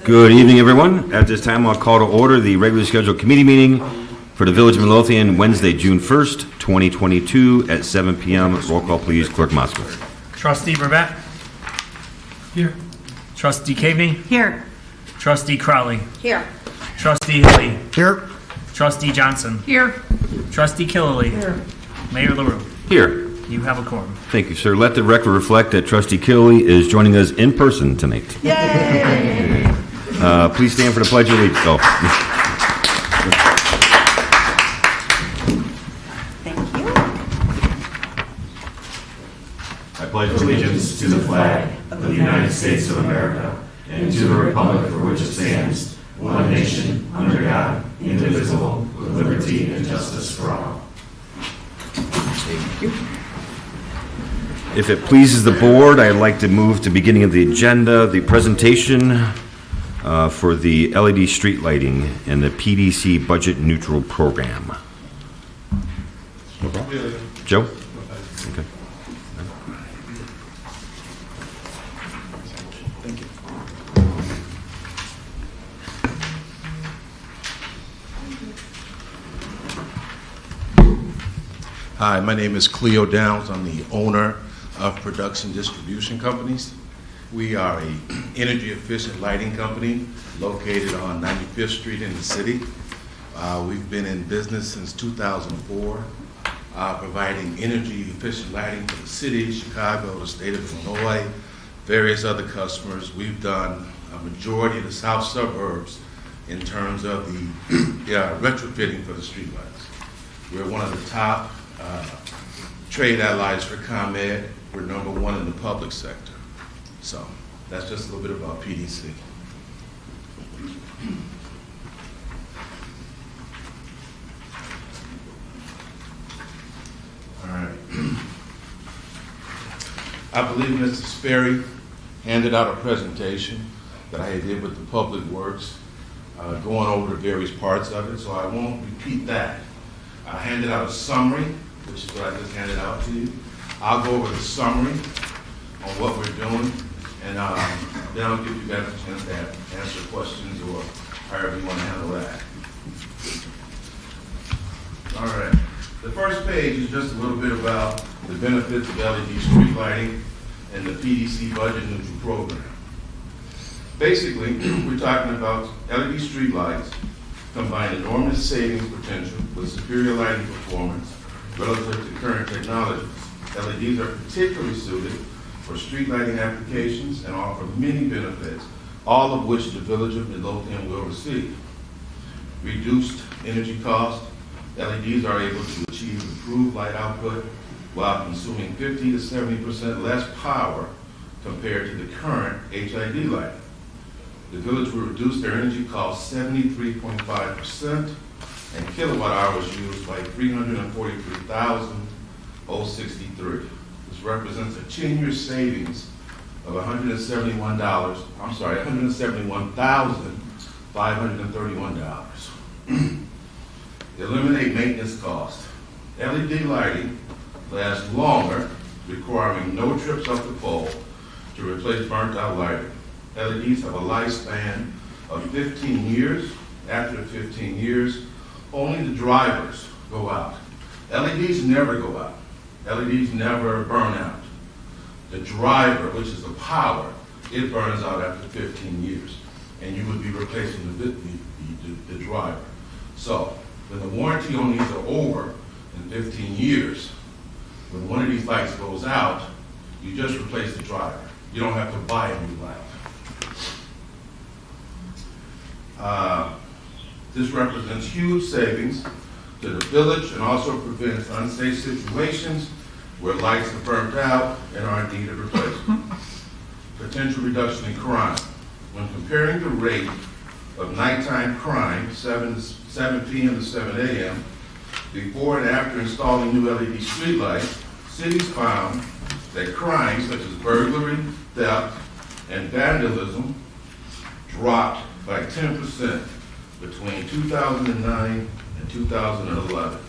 Good evening, everyone. At this time, I'll call to order the regularly scheduled committee meeting for the Village of Midlothian, Wednesday, June 1st, 2022 at 7 p.m. Roll call, please. Clerk Moskowitz. Trustee Brevet. Here. Trustee Caveney. Here. Trustee Crowley. Here. Trustee Hilly. Here. Trustee Johnson. Here. Trustee Killily. Here. Mayor LaRue. Here. You have a quorum. Thank you, sir. Let the record reflect that Trustee Killey is joining us in person tonight. Yay! Please stand for the Pledge of Allegiance. Oh. Thank you. I pledge allegiance to the flag of the United States of America and to the republic for which it stands, one nation, under God, indivisible, with liberty and justice for all. Thank you. If it pleases the board, I'd like to move to beginning of the agenda, the presentation for the LED street lighting and the PDC budget neutral program. No problem. Joe? Okay. Thank you. Hi, my name is Cleo Downs. I'm the owner of Production Distribution Companies. We are an energy efficient lighting company located on 95th Street in the city. We've been in business since 2004, providing energy efficient lighting for the city, Chicago, the state of Illinois, various other customers. We've done a majority of the south suburbs in terms of the retrofitting for the streetlights. We're one of the top trade allies for ComEd. We're number one in the public sector. So that's just a little bit about PDC. All right. I believe Mr. Sperry handed out a presentation that I did with the Public Works, going over the various parts of it, so I won't repeat that. I handed out a summary, which is what I just handed out to you. I'll go over the summary on what we're doing, and then I'll give you guys a chance to answer questions or however you want to handle that. All right. The first page is just a little bit about the benefits of LED street lighting and the PDC budget neutral program. Basically, we're talking about LED street lights combine enormous savings potential with superior lighting performance relative to current technologies. LEDs are particularly suited for street lighting applications and offer many benefits, all of which the Village of Midlothian will receive. Reduced energy cost. LEDs are able to achieve improved light output while consuming 50 to 70% less power compared to the current HID lighting. The village will reduce their energy cost 73.5% and kilowatt hours used by 343,063. This represents a 10-year savings of $171,531. Eliminate maintenance costs. LED lighting lasts longer, requiring no trips up the pole to replace burnt out lighting. LEDs have a lifespan of 15 years. After the 15 years, only the drivers go out. LEDs never go out. LEDs never burn out. The driver, which is the power, it burns out after 15 years, and you would be replacing the driver. So, when the warranty on these are over in 15 years, when one of these lights goes out, you just replace the driver. You don't have to buy a new light. This represents huge savings to the village and also prevents unsafe situations where lights are burnt out and are in need of replacement. Potential reduction in crime. When comparing the rate of nighttime crime, 7 p.m. to 7 a.m., before and after installing new LED streetlights, cities found that crimes such as burglary, theft, and vandalism dropped by 10% between 2009 and 2011.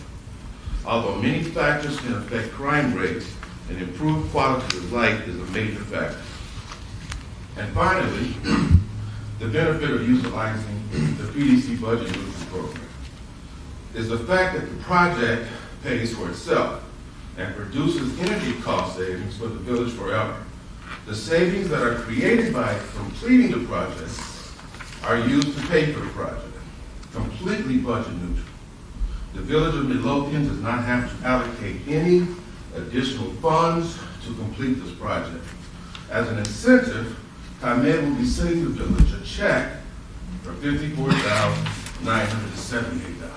Although many factors can affect crime rates and improved quality of light is a major factor. And finally, the benefit of utilizing the PDC budget neutral program is the fact that the project pays for itself and produces energy cost savings for the village forever. The savings that are created by completing the project are used to pay for the project, completely budget neutral. The village of Midlothian does not have to allocate any additional funds to complete this project. As an incentive, ComEd will be sending the village a check for $54,978.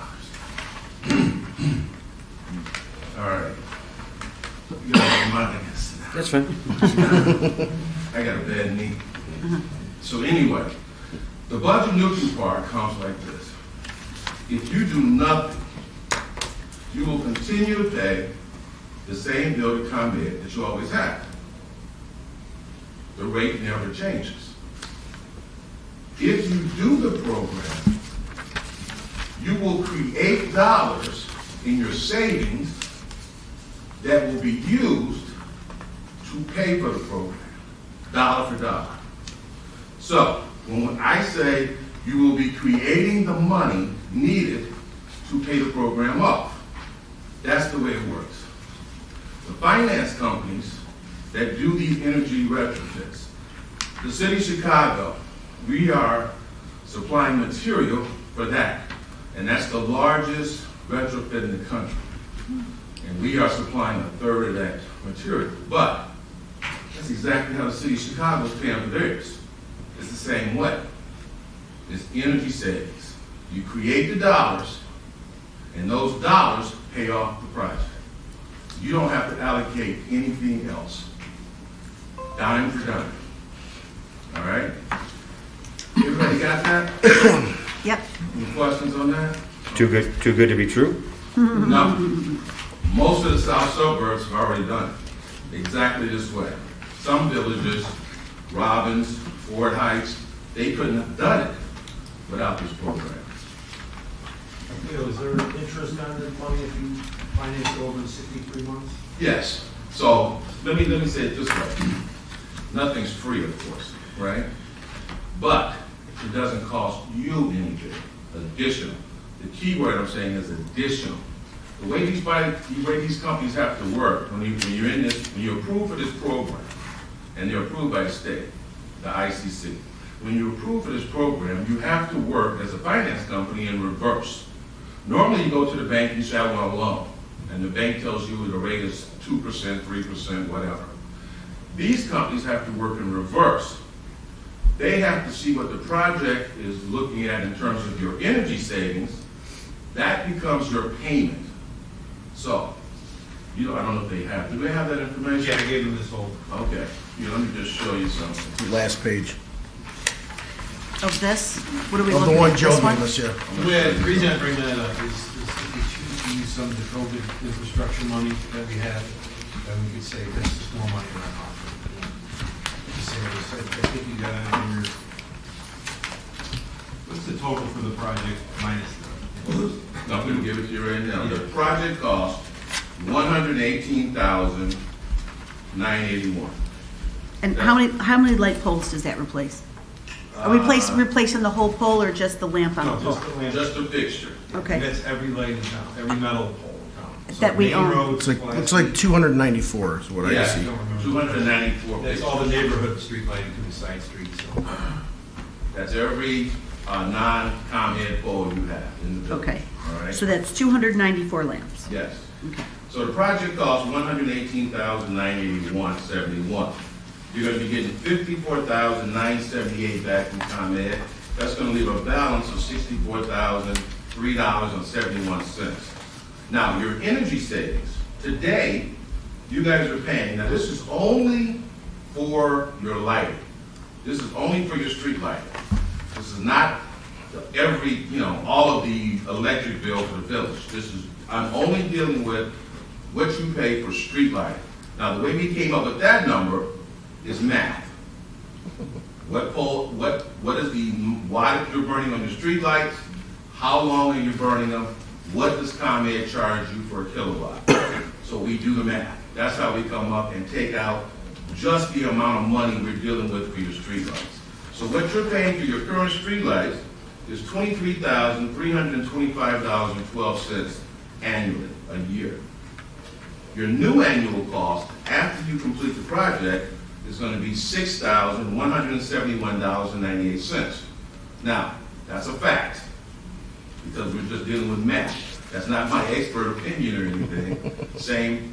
All right. You got my against it. That's fine. I got a bad knee. So anyway, the budget neutral part comes like this. If you do nothing, you will continue to pay the same bill to ComEd that you always have. The rate never changes. If you do the program, you will create dollars in your savings that will be used to pay for the program, dollar for dollar. So, when I say you will be creating the money needed to pay the program off, that's the way it works. The finance companies that do these energy retrofits, the city of Chicago, we are supplying material for that. And that's the largest retrofit in the country. And we are supplying a third of that material. But that's exactly how the city of Chicago is paying for theirs. It's the same way. It's energy savings. You create the dollars, and those dollars pay off the project. You don't have to allocate anything else. Dime for dime. All right? Everybody got that? Yep. Any questions on that? Too good to be true? No. Most of the south suburbs have already done it exactly this way. Some villages, Robbins, Ford Heights, they couldn't have done it without this program. Is there interest on the money if you finance it over the 63 months? Yes. So let me say it this way. Nothing's free, of course, right? But it doesn't cost you anything additional. The key word I'm saying is additional. The way these companies have to work when you approve for this program, and they're approved by the state, the ICC. When you approve for this program, you have to work as a finance company in reverse. Normally, you go to the bank and you say, I want a loan, and the bank tells you the rate is 2%, 3%, whatever. These companies have to work in reverse. They have to see what the project is looking at in terms of your energy savings. That becomes your payment. So, I don't know if they have. Do they have that information? Yeah, I gave them this whole. Okay. Let me just show you something. Last page. Of this? What are we Of looking the at? one Joe This one? gave us, yeah. Yeah, the reason I bring that up is if we choose to use some of the COVID infrastructure money that we have, then we could say this is more money in our pocket. Just say, I think you got it in your, what's the total for the project minus the? I'm going to give it to you right now. The project cost $118,981. And how many light poles does that replace? Are we replacing the whole pole or just the lamp on the No, pole? just the lamp. Just a fixture. Okay. That's every light in town, every metal pole in town. So That we main own. roads, Looks like 294 is what I Yeah, see. 294 That's all the neighborhood street lighting to the side streets, so. That's every non-ComEd pole you have in the building. Okay. All right? So that's 294 lamps. Yes. Okay. So the project costs $118,981.71. You're going to be getting $54,978 back from ComEd. That's going to leave a balance of $64,003.71. Now, your energy savings, today, you guys are paying, now this is only for your lighting. This is only for your street lighting. This is not all of the electric bill for the village. I'm only dealing with what you pay for street lighting. Now, the way we came up with that number is math. What is the wattage you're burning on your street lights? How long are you burning them? What does ComEd charge you for a kilowatt? So we do the math. That's how we come up and take out just the amount of money we're dealing with for your streetlights. So what you're paying for your current streetlights is $23,325.12 annually, a year. Your new annual cost, after you complete the project, is going to be $6,171.98. Now, that's a fact, because we're just dealing with math. That's not my expert opinion or anything.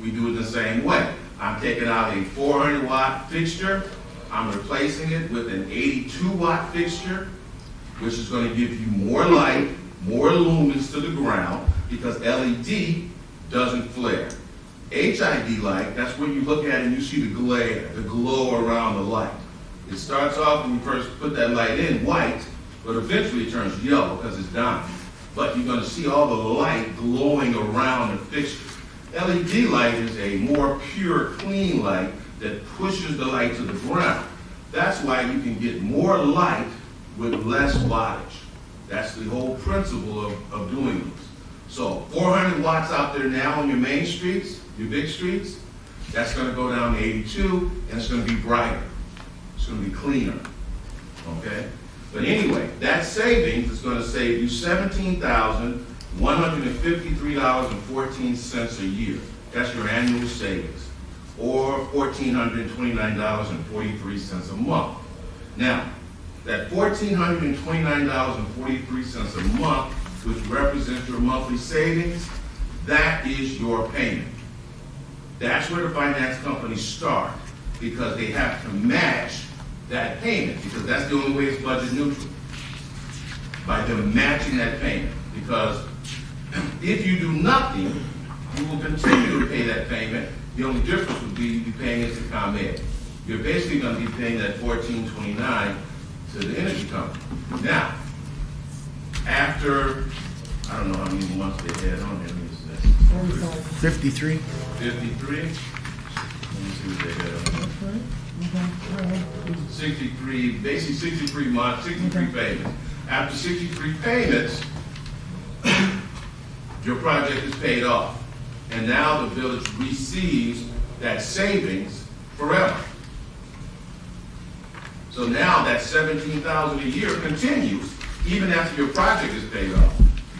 We do it the same way. I'm taking out a 400-watt fixture, I'm replacing it with an 82-watt fixture, which is going to give you more light, more lumens to the ground, because LED doesn't flare. HID light, that's when you look at it and you see the glare, the glow around the light. It starts off when you first put that light in white, but eventually it turns yellow because it's dying. But you're going to see all the light glowing around the fixture. LED light is a more pure, clean light that pushes the light to the ground. That's why you can get more light with less wattage. That's the whole principle of doing this. So 400 watts out there now on your main streets, your big streets, that's going to go down to 82, and it's going to be brighter. It's going to be cleaner, okay? But anyway, that savings is going to save you $17,153.14 a year. That's your annual savings, or $1,429.43 a month. Now, that $1,429.43 a month, which represents your monthly savings, that is your payment. That's where the finance companies start, because they have to match that payment, because that's the only way it's budget neutral, by them matching that payment. Because if you do nothing, you will continue to pay that payment. The only difference would be you paying it to ComEd. You're basically going to be paying that $14.29 to the energy company. Now, after, I don't know how many months they had on there. 53? 53? Let me see what they had on there. 63, basically 63 months, 63 payments. After 63 payments, your project is paid off. And now the village receives that savings forever. So now that $17,000 a year continues, even after your project is paid off.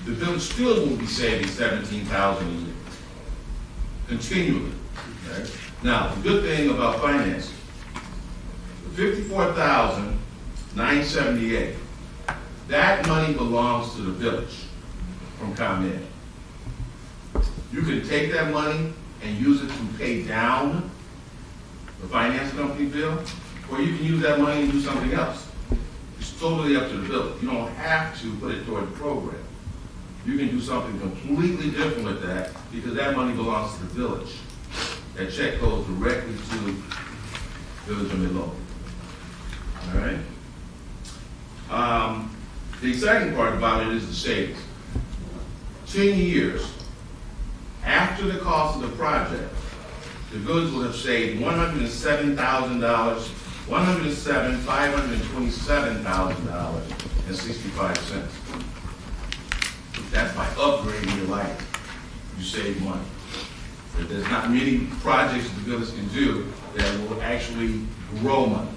The village still will be saving $17,000 a year, continually. Okay? Now, the good thing about financing, the $54,978, that money belongs to the village from ComEd. You can take that money and use it to pay down the finance company bill, or you can use that money and do something else. It's totally up to the village. You don't have to put it toward the program. You can do something completely different with that, because that money belongs to the village. That check goes directly to Village of Midlothian. All right? The exciting part about it is the savings. 10 years after the cost of the project, the village will have saved $527,065.65. That's by upgrading your light. You save money. There's not many projects the village can do that will actually grow money.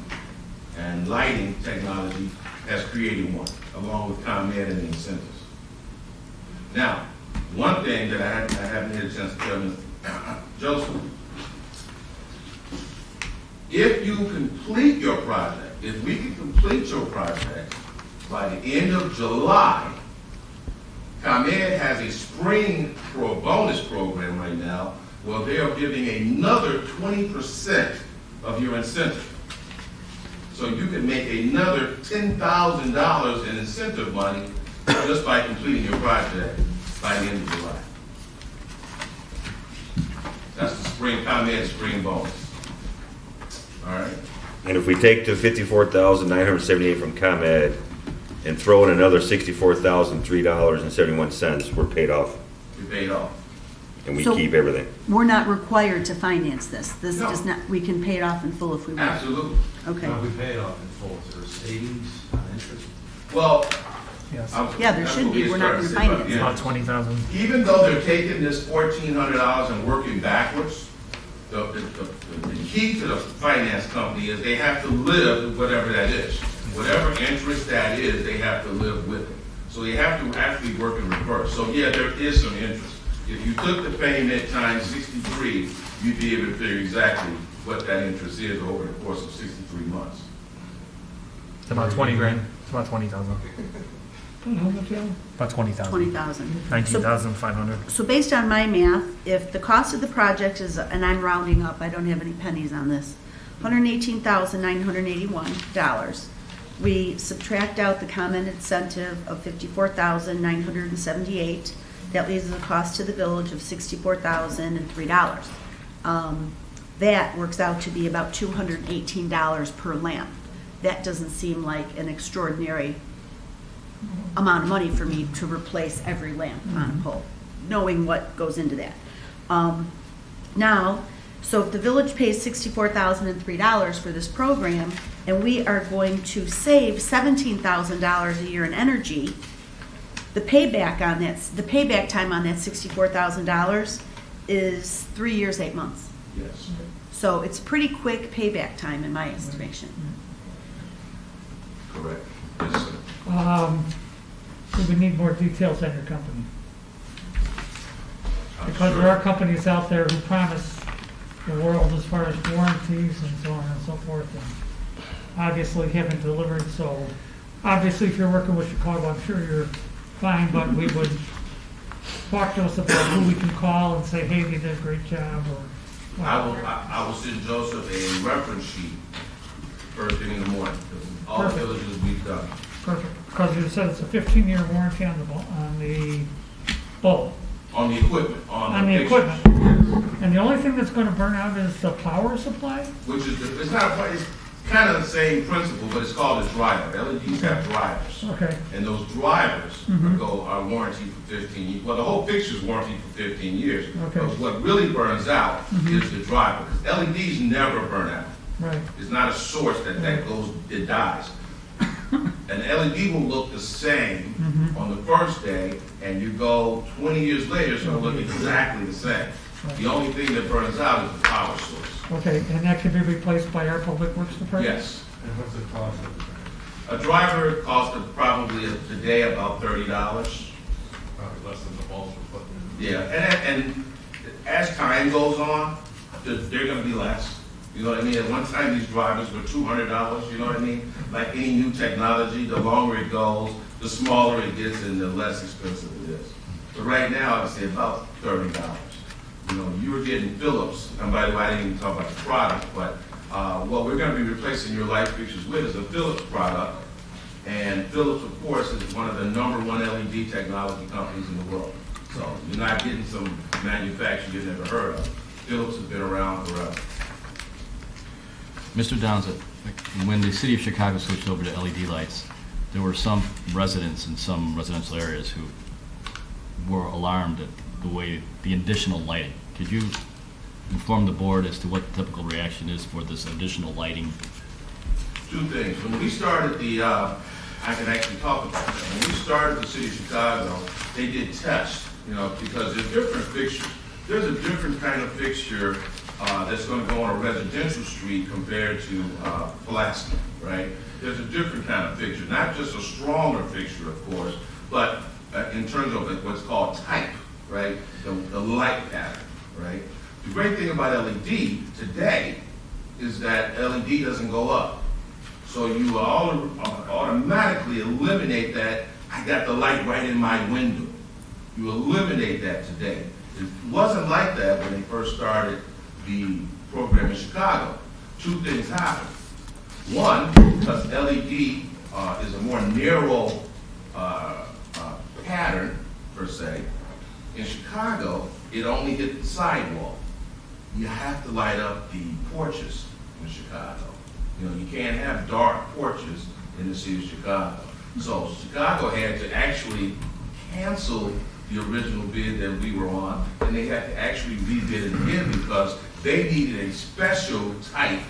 And lighting technology has created one, along with ComEd and the incentives. Now, one thing that I haven't had a chance to tell Mr. Joseph, if you complete your project, if we can complete your project by the end of July, ComEd has a spring bonus program right now where they are giving another 20% of your incentive. So you can make another $10,000 in incentive money just by completing your project by the end of July. That's the ComEd spring bonus. All right? And if we take the $54,978 from ComEd and throw in another $64,003.71, we're paid off, You're paid off. and we So- keep everything. We're not required to finance this. This No. does not, we can pay it off in full if we want. Absolutely. Okay. Now, we pay it off in full, is there a savings on interest? Well, Yes. Yeah, there should be. We're not gonna finance it. About 20,000. Even though they're taking this $1,400 and working backwards, the key to the finance company is they have to live with whatever that is. Whatever interest that is, they have to live with it. So they have to actually work in reverse. So yeah, there is some interest. If you took the payment times 63, you'd be able to figure exactly what that interest is over the course of 63 months. It's about 20 grand. It's about 20,000. How much, Alan? About 20,000. 20,000. 19,500. So based on my math, if the cost of the project is, and I'm rounding up, I don't have any pennies on this, $118,981. We subtract out the common incentive of $54,978. That leaves the cost to the village of $64,003. That works out to be about $218 per lamp. That doesn't seem like an extraordinary amount of money for me to replace every lamp on a pole, knowing what goes into that. Now, so if the village pays $64,003 for this program, and we are going to save $17,000 a year in energy, the payback on that, the payback time on that $64,000 is 3 years, 8 months. Yes. So it's pretty quick payback time in my estimation. Correct. Yes, sir. We would need more details on your company. I'm Because sure. there are companies out there who promise the world as far as warranties and so on and so forth, and obviously haven't delivered, so obviously if you're working with Chicago, I'm sure you're fine, but we would talk to us about who we can call and say, hey, they did a great job, or. I will send Joseph a reference sheet first thing in the morning. All the Perfect. villages we've done. Perfect, because you said it's a 15-year warranty on the bulb, On the equipment, on the fixtures. equipment. And the only thing that's gonna burn out is the power supply? Which is, it's not, it's kind of the same principle, but it's called a driver. LEDs have drivers. Okay, And those drivers Mhm. are warranted for 15 years. Well, the whole fixture's warranted for 15 years. Okay. But what really burns out Mhm. is the driver. Because LEDs never burn out. right, It's not a source that goes, it dies. An LED will look the same Mhm. on the first day, and you go 20 years later, it's gonna look exactly the same. The only thing that burns out is the power source. okay, and that can be replaced by our public works department? Yes. And what's the cost of it? A driver costs probably today about $30. Probably less than the bulbs we're putting in. Yeah, and as time goes on, they're gonna be less. You know what I mean? At one time, these drivers were $200, you know what I mean? Like any new technology, the longer it goes, the smaller it gets and the less expensive it is. But right now, I'd say about $30. You know, you were getting Philips, and by the way, I didn't even talk about the product, but what we're gonna be replacing your light fixtures with is a Philips product. And Philips, of course, is one of the #1 LED technology companies in the world. So you're not getting some manufacturer you've never heard of. Philips has been around forever. Mr. Downs, when the city of Chicago switched over to LED lights, there were some residents in some residential areas who were alarmed at the additional lighting. Could you inform the board as to what the typical reaction is for this additional lighting? Two things. When we started I can actually talk about that. When we started the city of Chicago, they did tests, you know, because there's different fixtures. There's a different kind of fixture that's going to go on a residential street compared to plastic, right? There's a different kind of fixture, not just a stronger fixture, of course, but in terms of what's called type, right? The light pattern, right? The great thing about LED today is that LED doesn't go up. So you automatically eliminate that, I got the light right in my window. You eliminate that today. It wasn't like that when they first started the program in Chicago. Two things happened. One, because LED is a more narrow pattern, per se. In Chicago, it only hit the sidewalk. You have to light up the porches in Chicago. You know, you can't have dark porches in the city of Chicago. So Chicago had to actually cancel the original bid that we were on, and they had to actually rebid it again because they needed a special type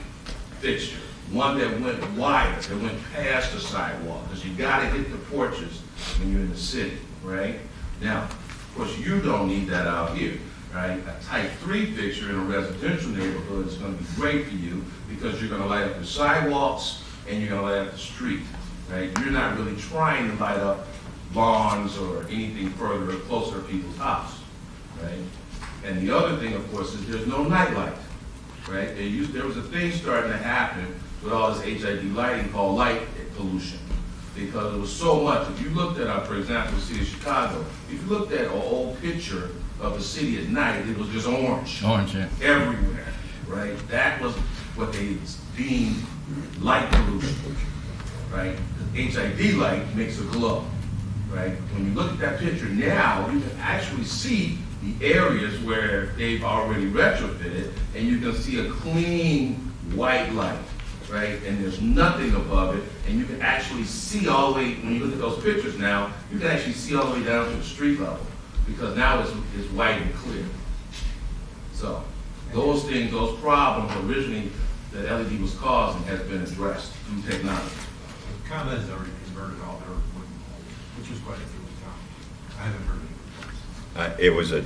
fixture, one that went wider, that went past the sidewalk, because you gotta hit the porches when you're in the city, right? Now, of course, you don't need that out here, right? A type 3 fixture in a residential neighborhood is gonna be great for you because you're gonna light up the sidewalks and you're gonna light up the street, right? You're not really trying to light up lawns or anything further or closer to people's house, right? And the other thing, of course, is there's no night light, right? There was a thing starting to happen with all this HID lighting called light pollution, because it was so much. If you looked at, for example, the city of Chicago, if you looked at an old picture of the city at night, it was just orange. Orange, yeah. Everywhere, right? That was what they deemed light pollution, right? The HID light makes a glow, right? When you look at that picture now, you can actually see the areas where they've already retrofitted, and you can see a clean white light, right? And there's nothing above it, and you can actually see all the way, when you look at those pictures now, you can actually see all the way down to the street level, because now it's white and clear. So, those things, those problems originally that LED was causing has been addressed through technology. ComEd has already converted all their wooden poles, which was quite a few in town. I haven't heard any complaints. It was a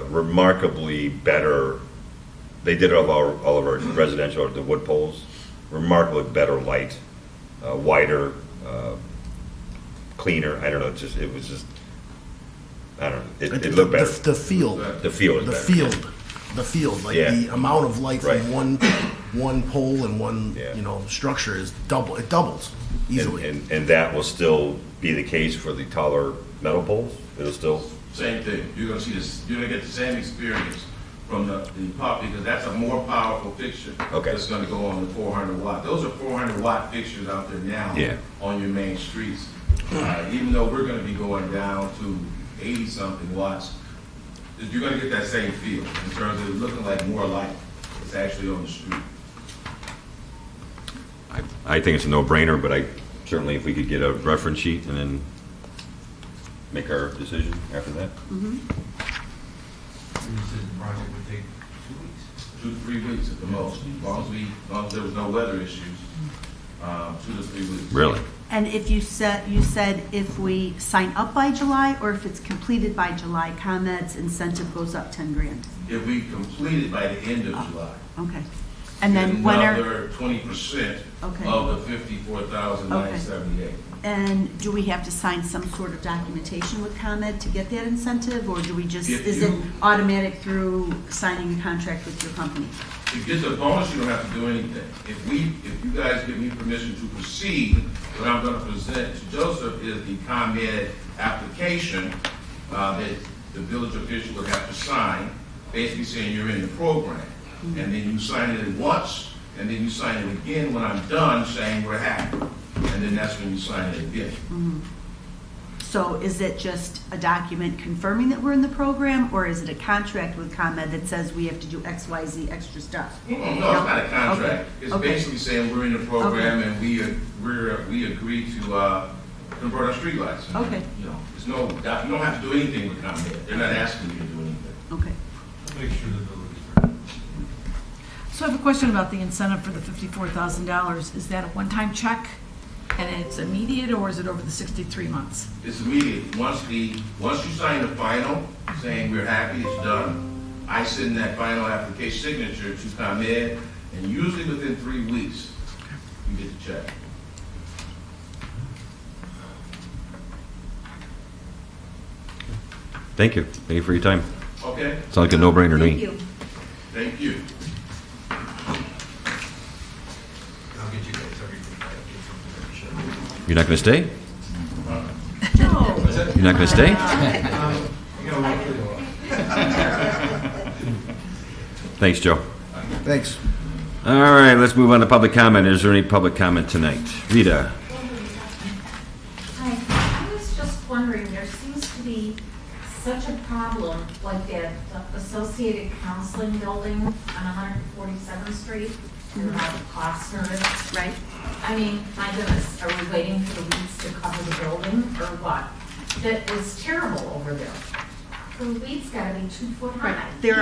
remarkably better, they did all of our residential, the wood poles, remarkably better light, wider, cleaner, I don't know, it was just, I don't know, it looked better. The field. The field is better. The field, like Yeah. the amount of light Right. from one pole and one, Yeah. structure is it doubles easily. And that will still be the case for the taller metal poles? It'll still, Same thing. You're gonna see this, you're gonna get the same experience from the pop, because that's a more powerful fixture. Okay. That's gonna go on the 400 watt. Those are 400 watt fixtures out there now. Yeah. On your main streets. Even though we're gonna be going down to 80 something watts, you're gonna get that same feel in terms of it looking like more light. It's actually on the street. I think it's a no-brainer, but certainly if we could get a reference sheet and then make our decision after that. You said the project would take 2 weeks. 2 to 3 weeks at the most, as long as there was no weather issues, 2 to 3 weeks. Really? And if you said if we sign up by July, or if it's completed by July, ComEd's incentive goes up 10 grand. If we complete it by the end of July. Okay. And then when are, Another 20% Okay. of the 54,978. and do we have to sign some sort of documentation with ComEd to get that incentive, or do we just, If is it you- automatic through signing a contract with your company? To get the bonus, you don't have to do anything. If you guys give me permission to proceed, what I'm gonna present to Joseph is the ComEd application that the village official would have to sign, basically saying you're in the program. And then you sign it once, and then you sign it again when I'm done, saying we're happy. And then that's when you sign it again. So is it just a document confirming that we're in the program, or is it a contract with ComEd that says we have to do X, Y, Z extra stuff? No, it's not a contract. Okay. It's Okay. basically saying we're in the program and we agree to convert our streetlights. Okay. You know, it's no, you don't have to do anything with ComEd. They're not asking you to do anything. Okay. I'll make sure the village is ready. So I have a question about the incentive for the $54,000. Is that a one-time check and it's immediate, or is it over the 63 months? It's immediate. Once you sign the final, saying we're happy, it's done, I send that final application signature to ComEd, and usually within 3 weeks, you get the check. Thank you. Thank you for your time. Okay? Sounds like a no-brainer to me. Thank you. Thank you. I'll get you guys everything. I'll get something to show you. You're not going to stay? No. You're not going to stay? You gotta walk through the door. Thanks, Joe. Thanks. All right, let's move on to public comment. Is there any public comment tonight? Rita? Hi, I was just wondering, there seems to be such a problem like that Associated Counseling Building on 147th Street, about the cost notice. Right? I mean, my goodness, are we waiting for the weeds to cover the building or what? That is terrible over there. The weeds gotta be 2 foot high. There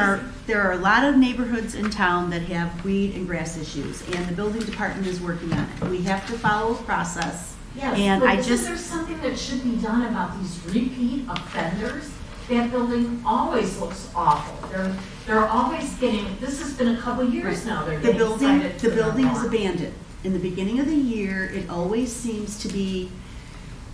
are a lot of neighborhoods in town that have weed and grass issues, and the building department is working on it. We have to follow a process. Yes, And but I isn't just, there something that should be done about these repeat offenders? that building always looks awful. They're always getting, this has been a couple years now, they're The getting cited for building their is lawn. abandoned. In the beginning of the year, it always seems to be,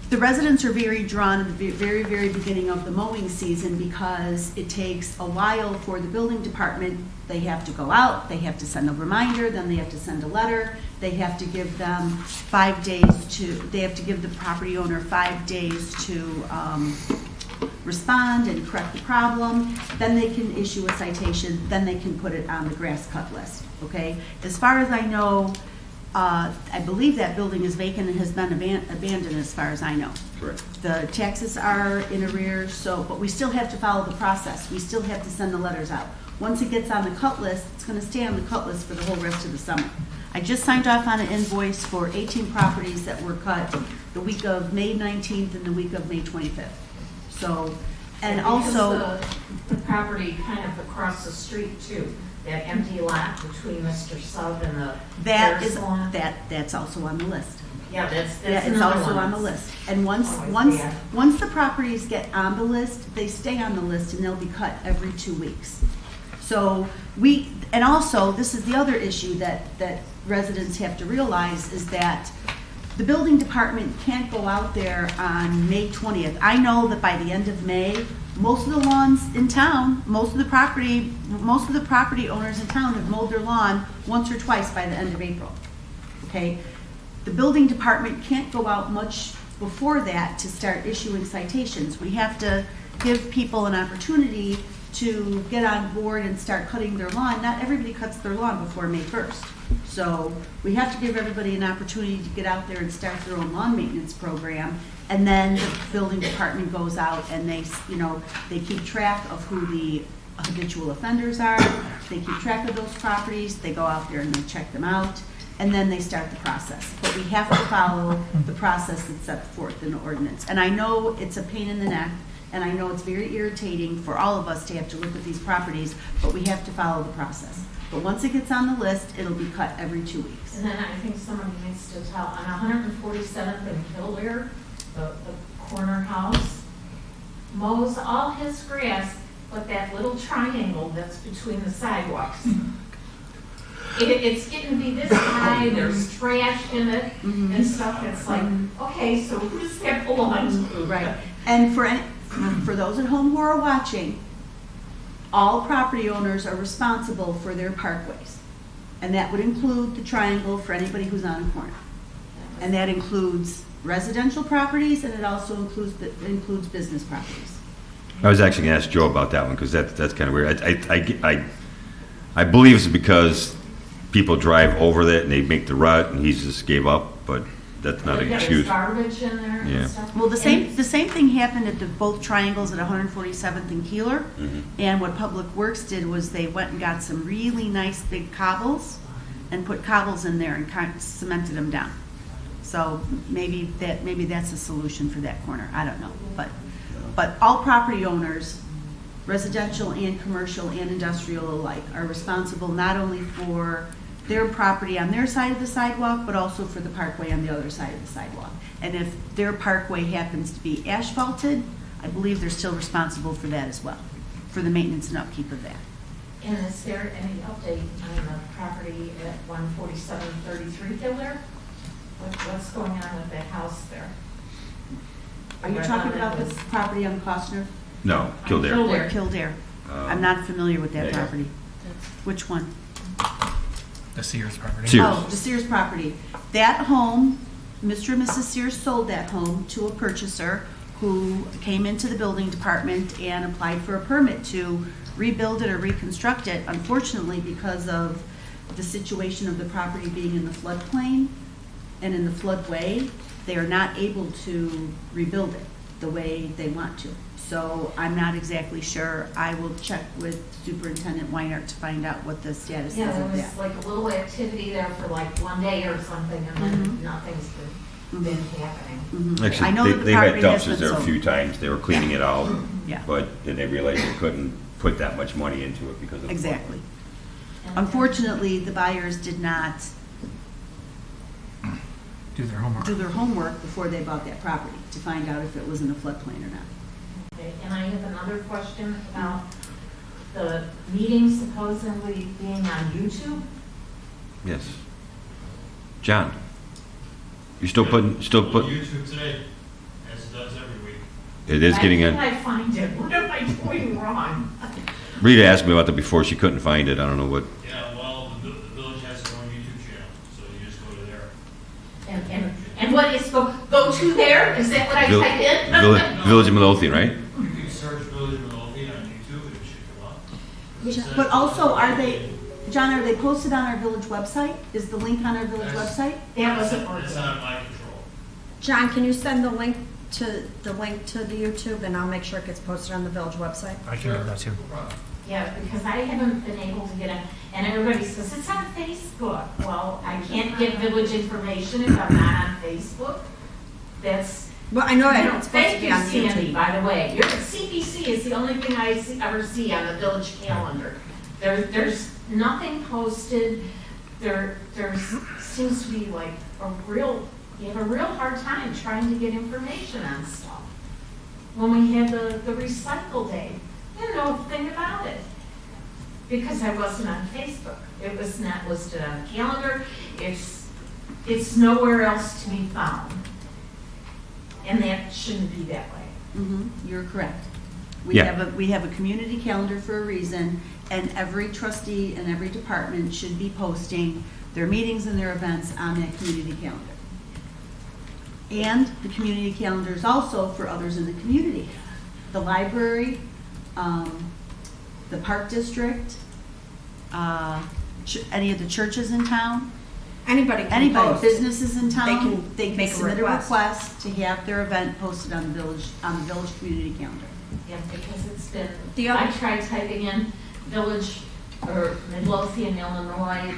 the residents are very drawn at the very, very beginning of the mowing season because it takes a while for the building department. They have to go out, they have to send a reminder, then they have to send a letter. They have to give them 5 days they have to give the property owner 5 days to respond and correct the problem. Then they can issue a citation, then they can put it on the grass cut list, okay? As far as I know, I believe that building is vacant and has been abandoned as far as I know. Correct. The taxes are in arrears, but we still have to follow the process. We still have to send the letters out. Once it gets on the cut list, it's gonna stay on the cut list for the whole rest of the summer. I just signed off on an invoice for 18 properties that were cut the week of May 19th and the week of May 25th. So, and also, Because the property kind of across the street too, that empty lot between Mr. Sub and the that hair is, salon. that's also on the list. Yeah, that's Yeah, it's another also one. on the list. And once Always bad. the properties get on the list, they stay on the list and they'll be cut every 2 weeks. So and also, this is the other issue that residents have to realize is that the building department can't go out there on May 20th. I know that by the end of May, most of the lawns in town, most of the property owners in town have mowed their lawn once or twice by the end of April. Okay? The building department can't go out much before that to start issuing citations. We have to give people an opportunity to get on board and start cutting their lawn. Not everybody cuts their lawn before May 1st. So we have to give everybody an opportunity to get out there and start their own lawn maintenance program. And then the building department goes out and they keep track of who the habitual offenders are. They keep track of those properties. They go out there and they check them out. And then they start the process. But we have to follow the process that's set forth in the ordinance. And I know it's a pain in the neck, and I know it's very irritating for all of us to have to look at these properties, but we have to follow the process. But once it gets on the list, it'll be cut every 2 weeks. And then I think somebody needs to tell, on 147th and Kildare, the corner house, mows all his grass, but that little triangle that's between the sidewalks. It's getting to be this high, there's trash in it and stuff. It's like, okay, so who does that belong to? Right. And for those at home who are watching, all property owners are responsible for their parkways. And that would include the triangle for anybody who's on a corner. And that includes residential properties, and it also includes business properties. I was actually going to ask Joe about that one, because that's kind of weird. I believe it's because people drive over that and they make the rut, and he just gave up, but that's not an There's excuse. garbage in there Yeah. and stuff. Well, the same thing happened at both triangles at 147th and Keeler. And what Public Works did was they went and got some really nice big cobbles and put cobbles in there and kind of cemented them down. So maybe that's a solution for that corner. I don't know. But all property owners, residential and commercial and industrial alike, are responsible not only for their property on their side of the sidewalk, but also for the parkway on the other side of the sidewalk. And if their parkway happens to be asphalted, I believe they're still responsible for that as well, for the maintenance and upkeep of that. And is there any update on the property at 14733 Kildare? What's going on with that house there? Are you talking about the property on Costner? No, Kildare. Kildare. Kildare. I'm not familiar with that yeah. property. Which one? The Sears property. Sears. Oh, the Sears property. That home, Mr. and Mrs. Sears sold that home to a purchaser who came into the building department and applied for a permit to rebuild it or reconstruct it. Unfortunately, because of the situation of the property being in the floodplain and in the floodway, they are not able to rebuild it the way they want to. So I'm not exactly sure. I will check with Superintendent Weinert to find out what the status Yeah, is there of was that. like a little activity there for like one day or something, and then nothing's been happening. Mhm. I know Actually, that the they've had property has dumpsters been there a sold. few times. They were cleaning it out, Yeah. but then they realized they couldn't put that much money into it because of the Exactly. And- Unfortunately, the buyers did not Do their homework. do their homework before they bought that property to find out if it was in a floodplain or not. Okay, and I have another question about the meeting supposedly being on YouTube. Yes. John, you still putting, YouTube today, as it does every week. it is getting Why in. can't I find it? What am I doing wrong? Rita asked me about that before. She couldn't find it. I don't know what. Yeah, well, the village has its own YouTube channel, so you just go to there. And what is, go to there? Is that what I type in? Village of Midlothian, right? You can search Village of Midlothian on YouTube, and it should come up. But also, John, are they posted on our village website? Is the link on our village website? That wasn't It's working. not my control. John, can you send the link to the YouTube, and I'll make sure it gets posted on the village website? I can do that too. Yeah, because I haven't been able to get it, and everybody says, it's on Facebook. Well, I can't get village information if I'm not on Facebook. That's, Well, I know you know, it's supposed to thank be you, on Sandy, YouTube. by the way. Your CPC is the only thing I ever see on the village calendar. There's nothing posted. There seems to be like you have a real hard time trying to get information on stuff. When we had the recycle day, didn't know a thing about it because I wasn't on Facebook. It was not listed on the calendar. It's nowhere else to be found. And that shouldn't be that way. You're correct. We Yeah. have a community calendar for a reason, and every trustee and every department should be posting their meetings and their events on that community calendar. And the community calendar is also for others in the community. The library, the park district, any of the churches in town, Anybody can post. businesses in town, They can make a submit a request. request to have their event posted on the village community calendar. Yeah, because it's been, The other- I tried typing in village or Midlothian, Illinois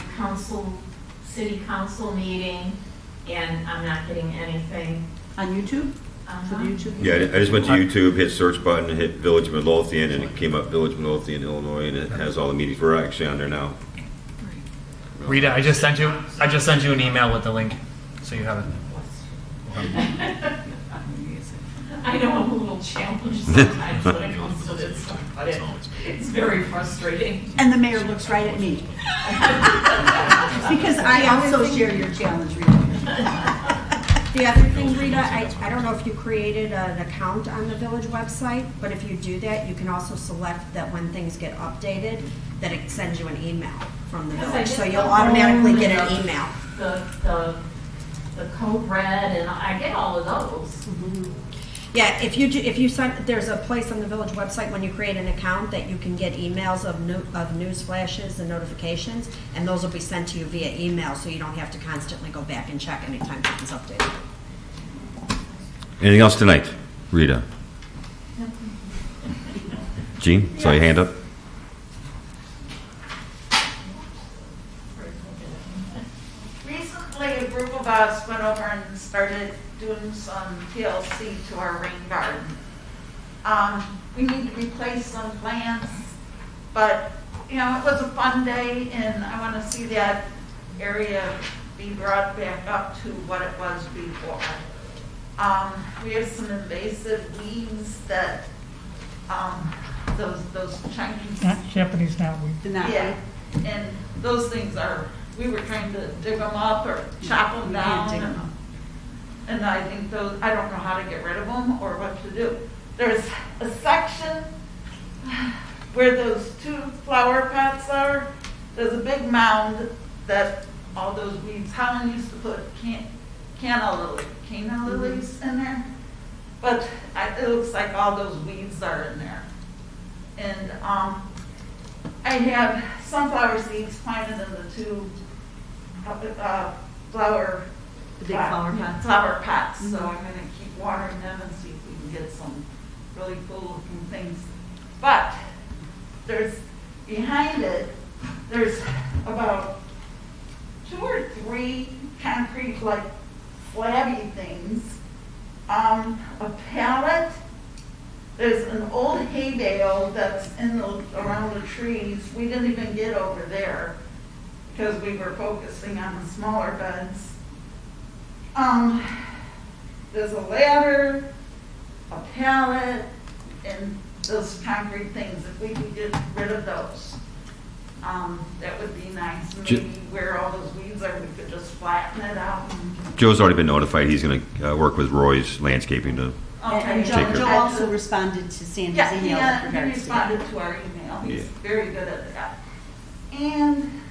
city council meeting, and I'm not getting anything. On YouTube? For the YouTube? Yeah, I just went to YouTube, hit search button, hit Village of Midlothian, and it came up Village of Midlothian, Illinois, and it has all the meetings. We're actually on there now. Rita, I just sent you an email with the link, so you have it. I know I'm a little challenged sometimes when it comes to this stuff, but it's very frustrating. And the mayor looks right at me. Because I also share your challenge, Rita. The other thing, Rita, I don't know if you created an account on the village website, but if you do that, you can also select that when things get updated, that it sends you an email from the Because I village. get So the you'll automatically phone get and an email. The code red, and I get all of those. Yeah, if you send, there's a place on the village website when you create an account that you can get emails of news flashes and notifications, and those will be sent to you via email, so you don't have to constantly go back and check anytime something's updated. Anything else tonight, Rita? Jean, saw your hand up. Recently, a group of us went over and started doing some TLC to our rain garden. We need to replace some plants, but, you know, it was a fun day, and I want to see that area be brought back up to what it was before. We have some invasive weeds that, those Chinese. Japanese knotweed. The knotweed. Yeah, and those things are, we were trying to dig them up or chop them You down. can't dig 'em up. And I think those, I don't know how to get rid of them or what to do. There's a section where those two flower pots are. There's a big mound that all those weeds, Helen used to put canna lilies in there. But it looks like all those weeds are in there. And I have sunflower seeds planted in the two The big flower pots. flower pots. So I'm gonna keep watering them and see if we can get some really cool looking things. But behind it, there's about 2 or 3 concrete like flabby things. A pallet. There's an old hay bale that's around the trees. We didn't even get over there because we were focusing on the smaller beds. There's a ladder, a pallet, and those concrete things, if we could get rid of those, that would be nice. Ju- Maybe where all those weeds are, we could just flatten it out. Joe's already been notified. He's going to work with Roy's landscaping to. Okay. And Take Joe care. also responded to Sandy's Yeah, email with he regards to that. responded to our email. He's Yeah. very good at that. And,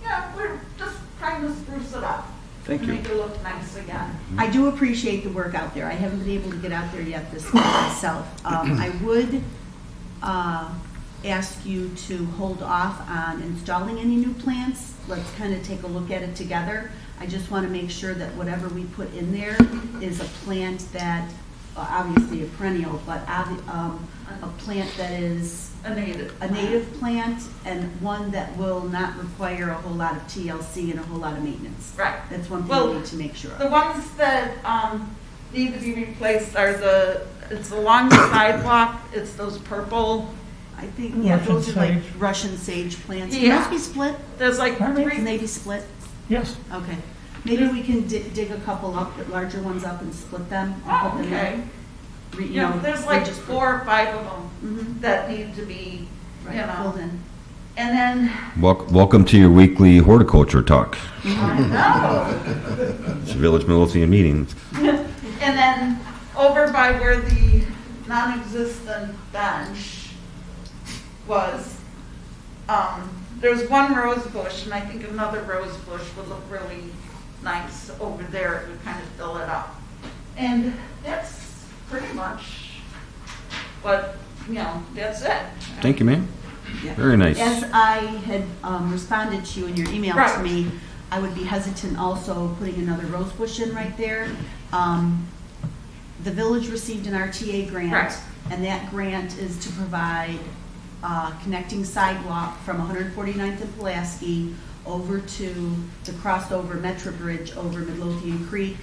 yeah, we're just trying to spruce it up. Thank you. Make it look nice again. I do appreciate the work out there. I haven't been able to get out there yet this week myself. I would ask you to hold off on installing any new plants. Let's kind of take a look at it together. I just want to make sure that whatever we put in there is a plant that, obviously a perennial, but a plant that is A native. a native plant and one that will not require a whole lot of TLC and a whole lot of maintenance. Right. That's one thing Well, we need to make sure The of. ones that need to be replaced are it's along the sidewalk, it's those purple, I think, yeah, Russian those are like sage. Russian sage plants. Can Yeah. those be split? there's like Pardon me? Can three. they be split? Yes, Okay. Maybe we can dig a couple up, the larger ones up and split them. And Oh, put them in. okay. You Yeah, know, there's they're like just 4 or 5 of them Mhm. that need to be, you Right, know. filled in. And then, Welcome to your weekly horticulture talk. I know. It's a Village Midlothian meeting. And then over by where the non-existent bench was, there's one rose bush, and I think another rose bush would look really nice over there. It would kind of fill it up. And that's pretty much what, that's it. Thank you, ma'am. Yeah. Very nice. As I had responded to you in your email to Right. me, I would be hesitant also putting another rose bush in right there. The village received an RTA grant, Right. and that grant is to provide connecting sidewalk from 149th and Pulaski over to the crossover Metro Bridge over Midlothian Creek,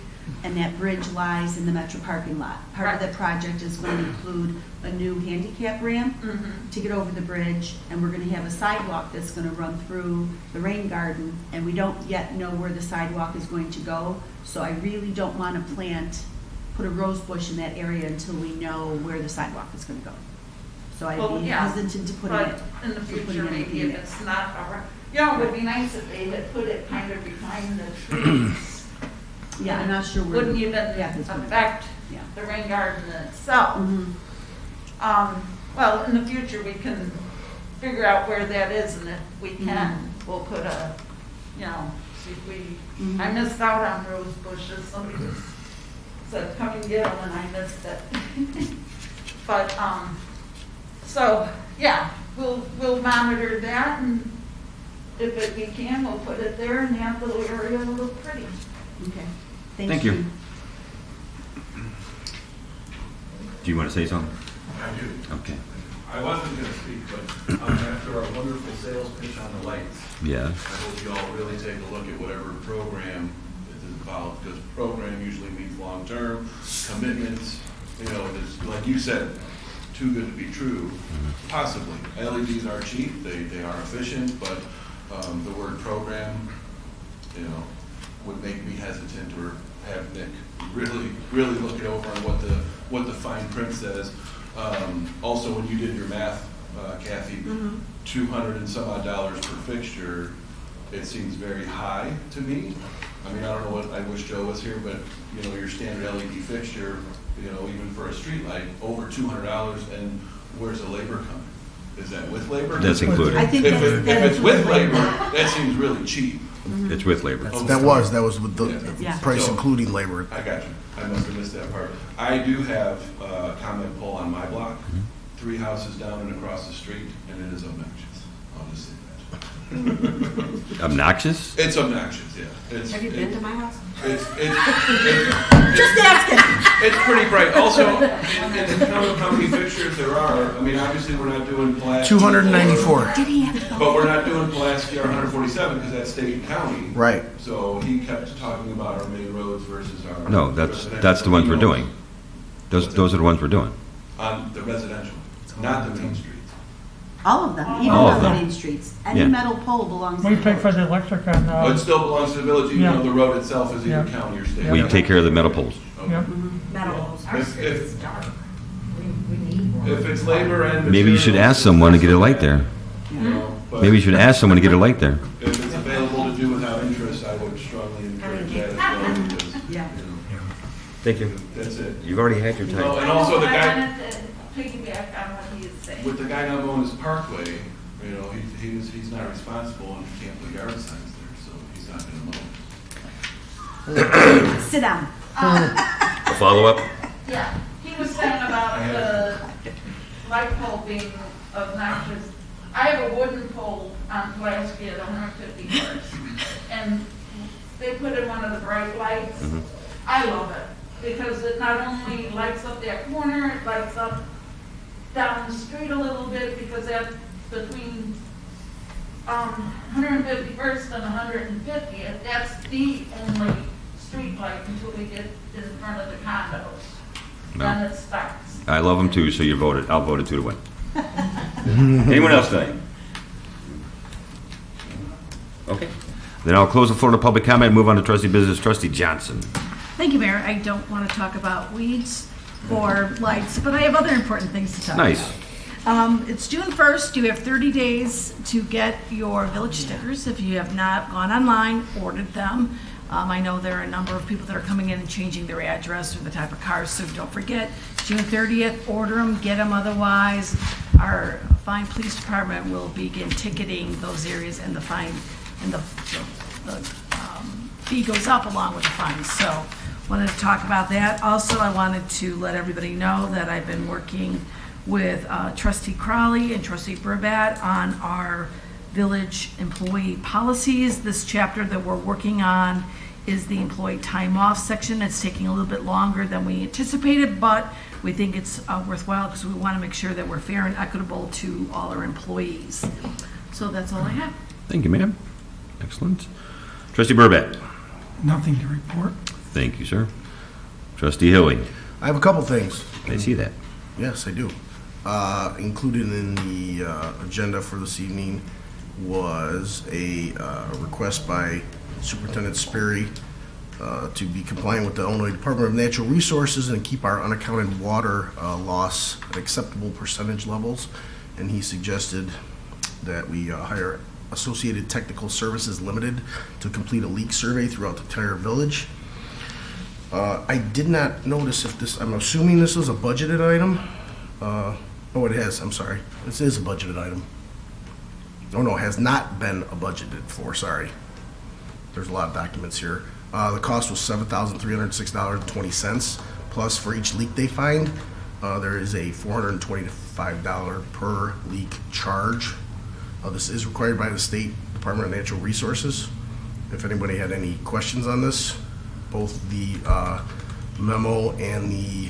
and that bridge lies in the Metro parking lot. Part of Right. the project is going to include a new handicap ramp Mhm. to get over the bridge, and we're gonna have a sidewalk that's gonna run through the rain garden, and we don't yet know where the sidewalk is going to go, so I really don't wanna put a rose bush in that area until we know where the sidewalk is gonna go. So I'd Well, be yeah, hesitant to putting it. But in the to putting future, anything maybe if there. it's not, it would be nice if they had put it kind of behind the trees. Yeah, I'm not sure where. Wouldn't even path is gonna go. affect Yeah. the rain garden itself. Mhm. Well, in the future, we can figure out where that is, and if we can, we'll put see if we, I missed out on rose bushes, somebody said, come and get them, and I missed it. But, so, yeah, we'll monitor that, and if we can, we'll put it there, and that little area will look pretty. Okay. Thank you. Do you want to say something? I do. Okay. I wasn't going to speak, but after our wonderful sales pitch on the lights, Yeah. I hope you all really take a look at whatever program it is about, because program usually means long-term commitments. There's, like you said, too good to be true, possibly. LEDs are cheap, they are efficient, but the word program, would make me hesitant, or have Nick really look it over on what the fine print says. Also, when you did your math, Kathy, $200 and some odd per fixture, it seems very high to me. I mean, I don't know what, I wish Joe was here, but, your standard LED fixture, even for a street light, over $200, and where's the labor coming? Is that with labor? That's included. I think If that's it's with labor, that seems really cheap. It's with labor. That was with the Yeah. price So- including labor. I got you. I must have missed that part. I do have a comment pole on my block, 3 houses down and across the street, and it is obnoxious. I'll just say that. Obnoxious? It's obnoxious, yeah. Have you been to my house? It's Just asking. it's pretty bright. Also, in counting how many fixtures there are, I mean, obviously, we're not doing Pulaski. 294. Did he have to go? But we're not doing Pulaski or 147 because that's state and county. Right. So he kept talking about our main roads versus our. No, that's the ones we're doing. Those are the ones we're doing. On the residential, not the main streets. All of them, even All of on the them. main streets. Any Yeah. metal pole belongs to we the pay for village. the electric on, But it still belongs to the village, even Yeah. though the road itself is either Yeah. county or state. We take care of the metal poles. Okay. yeah. Metal. If- if- dark. We need If it's labor and Maybe you should ask someone to get a light there. You know, but Maybe you should ask someone to get a light there. if it's available to do without interest, I would strongly encourage that as well, because, Yeah. you know, Thank you. that's it. You've already had your Well, and also the I guy, wanted to piggyback on what he is saying. with the guy down on his parkway, you know, he's not responsible and he can't put yard signs there, so he's not gonna mow. Sit down. A follow-up? Yeah, he was saying about the light pole being obnoxious. I have a wooden pole on Pulaski at 151st, and they put in one of the bright lights. I love it, because it not only lights up that corner, it lights up down the street a little bit, because that's between 151st and 150th, that's the only street light until we get in front of the condos. Then it starts. I love them too, so you voted. I'll vote it 2-1. Anyone else tonight? Okay. Then I'll close the floor to public comment and move on to trustee business. Trustee Johnson. Thank you, Mayor. I don't want to talk about weeds or lights, but I have other important things to talk Nice. about. It's June 1st. You have 30 days to get your village stickers. If you have not gone online, ordered them. I know there are a number of people that are coming in and changing their address or the type of cars, so don't forget, June 30th, order them, get them. Otherwise, our fine police department will begin ticketing those areas, and the fine and the fee goes up along with the fines. So wanted to talk about that. Also, I wanted to let everybody know that I've been working with Trustee Crowley and Trustee Burbat on our village employee policies. This chapter that we're working on is the employee time off section. It's taking a little bit longer than we anticipated, but we think it's worthwhile because we want to make sure that we're fair and equitable to all our employees. So that's all I have. Thank you, ma'am. Excellent. Trustee Burbat. Nothing to report. Thank you, sir. Trustee Hilly. I have a couple things. I see that. Yes, I do. Included in the agenda for this evening was a request by Superintendent Sperry to be compliant with the Illinois Department of Natural Resources and keep our unaccounted water loss at acceptable percentage levels. And he suggested that we hire Associated Technical Services Limited to complete a leak survey throughout the entire village. I did not notice if this, I'm assuming this is a budgeted item. Oh, it is, I'm sorry. This is a budgeted item. Oh, no, it has not been budgeted for, sorry. There's a lot of documents here. The cost was $7,306.20, plus for each leak they find, there is a $425 per leak charge. This is required by the State Department of Natural Resources. If anybody had any questions on this, both the memo and the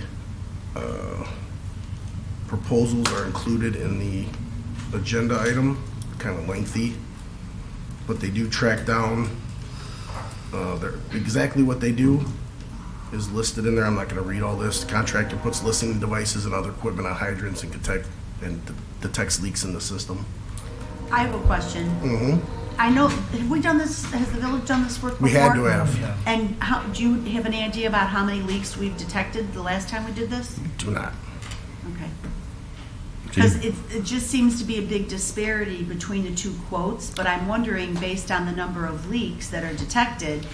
proposals are included in the agenda item, kind of lengthy, but they do track down exactly what they do is listed in there. I'm not going to read all this. The contractor puts listening devices and other equipment on hydrants and detects leaks in the system. I have a question. I know, have we done this, has the village done this work before? We had to have. And how, do you have any idea about how many leaks we've detected the last time we did this? Do not. Okay. Because it just seems to be a big disparity between the two quotes, but I'm wondering, based on the number of leaks that are detected,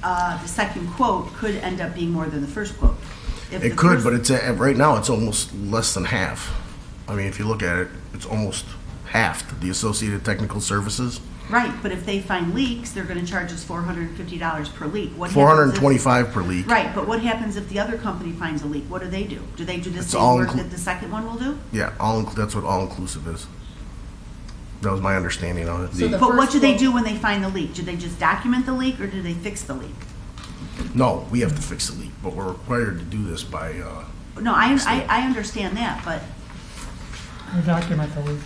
the second quote could end up being more than the first quote. It could, but it's right now it's almost less than half. I mean, if you look at it, it's almost half the Associated Technical Services. Right, but if they find leaks, they're gonna charge us $450 per leak. What happens if- $425 per leak. Right, but what happens if the other company finds a leak? What do they do? Do they do the It's same all work inclu- that the second one will do? Yeah, that's what all-inclusive is. That was my understanding on it. So the But what first do they quote- do when they find the leak? Do they just document the leak, or do they fix the leak? No, we have to fix the leak, but we're required to do this by, No, I understand that, but, We document the leak.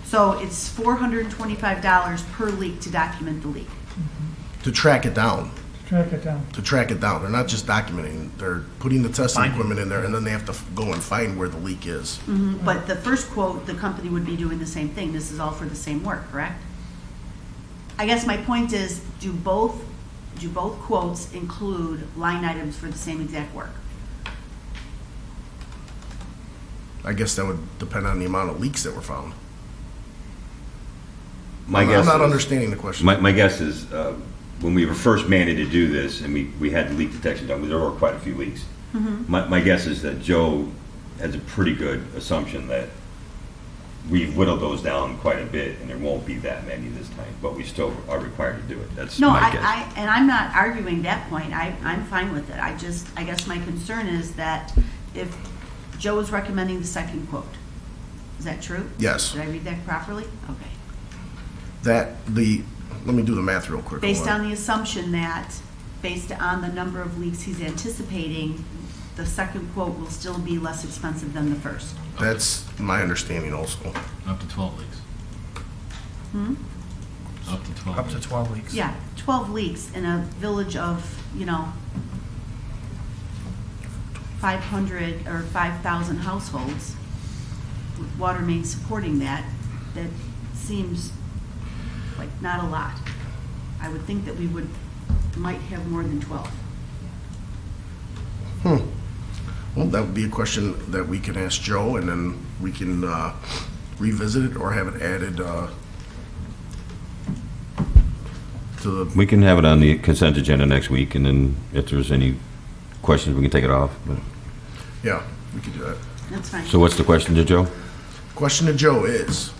so it's $425 per leak to document the leak. to track it down. Track it down. To track it down. They're not just documenting, they're putting the testing equipment in there, and then they have to go and find where the leak is. But the first quote, the company would be doing the same thing. This is all for the same work, correct? I guess my point is, do both quotes include line items for the same exact work? I guess that would depend on the amount of leaks that were found. My I'm guess not is- understanding the question. My guess is, when we were first mandated to do this, and we had the leak detection done, there were quite a few leaks. My guess is that Joe has a pretty good assumption that we've whittled those down quite a bit, and there won't be that many this time, but we still are required to do it. That's No, my guess. and I'm not arguing that point. I'm fine with it. I guess my concern is that if Joe is recommending the second quote, is that true? Yes. Did I read that properly? Okay. Let me do the math real quick. Based Hold on the assumption that, based on the number of leaks he's anticipating, the second quote will still be less expensive than the first. That's my understanding also. Up to 12 leaks. Up to 12. Up to 12 weeks. Yeah, 12 leaks in a village of, 500 or 5,000 households, with water main supporting that seems like not a lot. I would think that we might have more than 12. Well, that would be a question that we can ask Joe, and then we can revisit it or have it added to the, We can have it on the consent agenda next week, and then if there's any questions, we can take it off. But- yeah, we could do that. That's fine. So what's the question to Joe? Question to Joe is,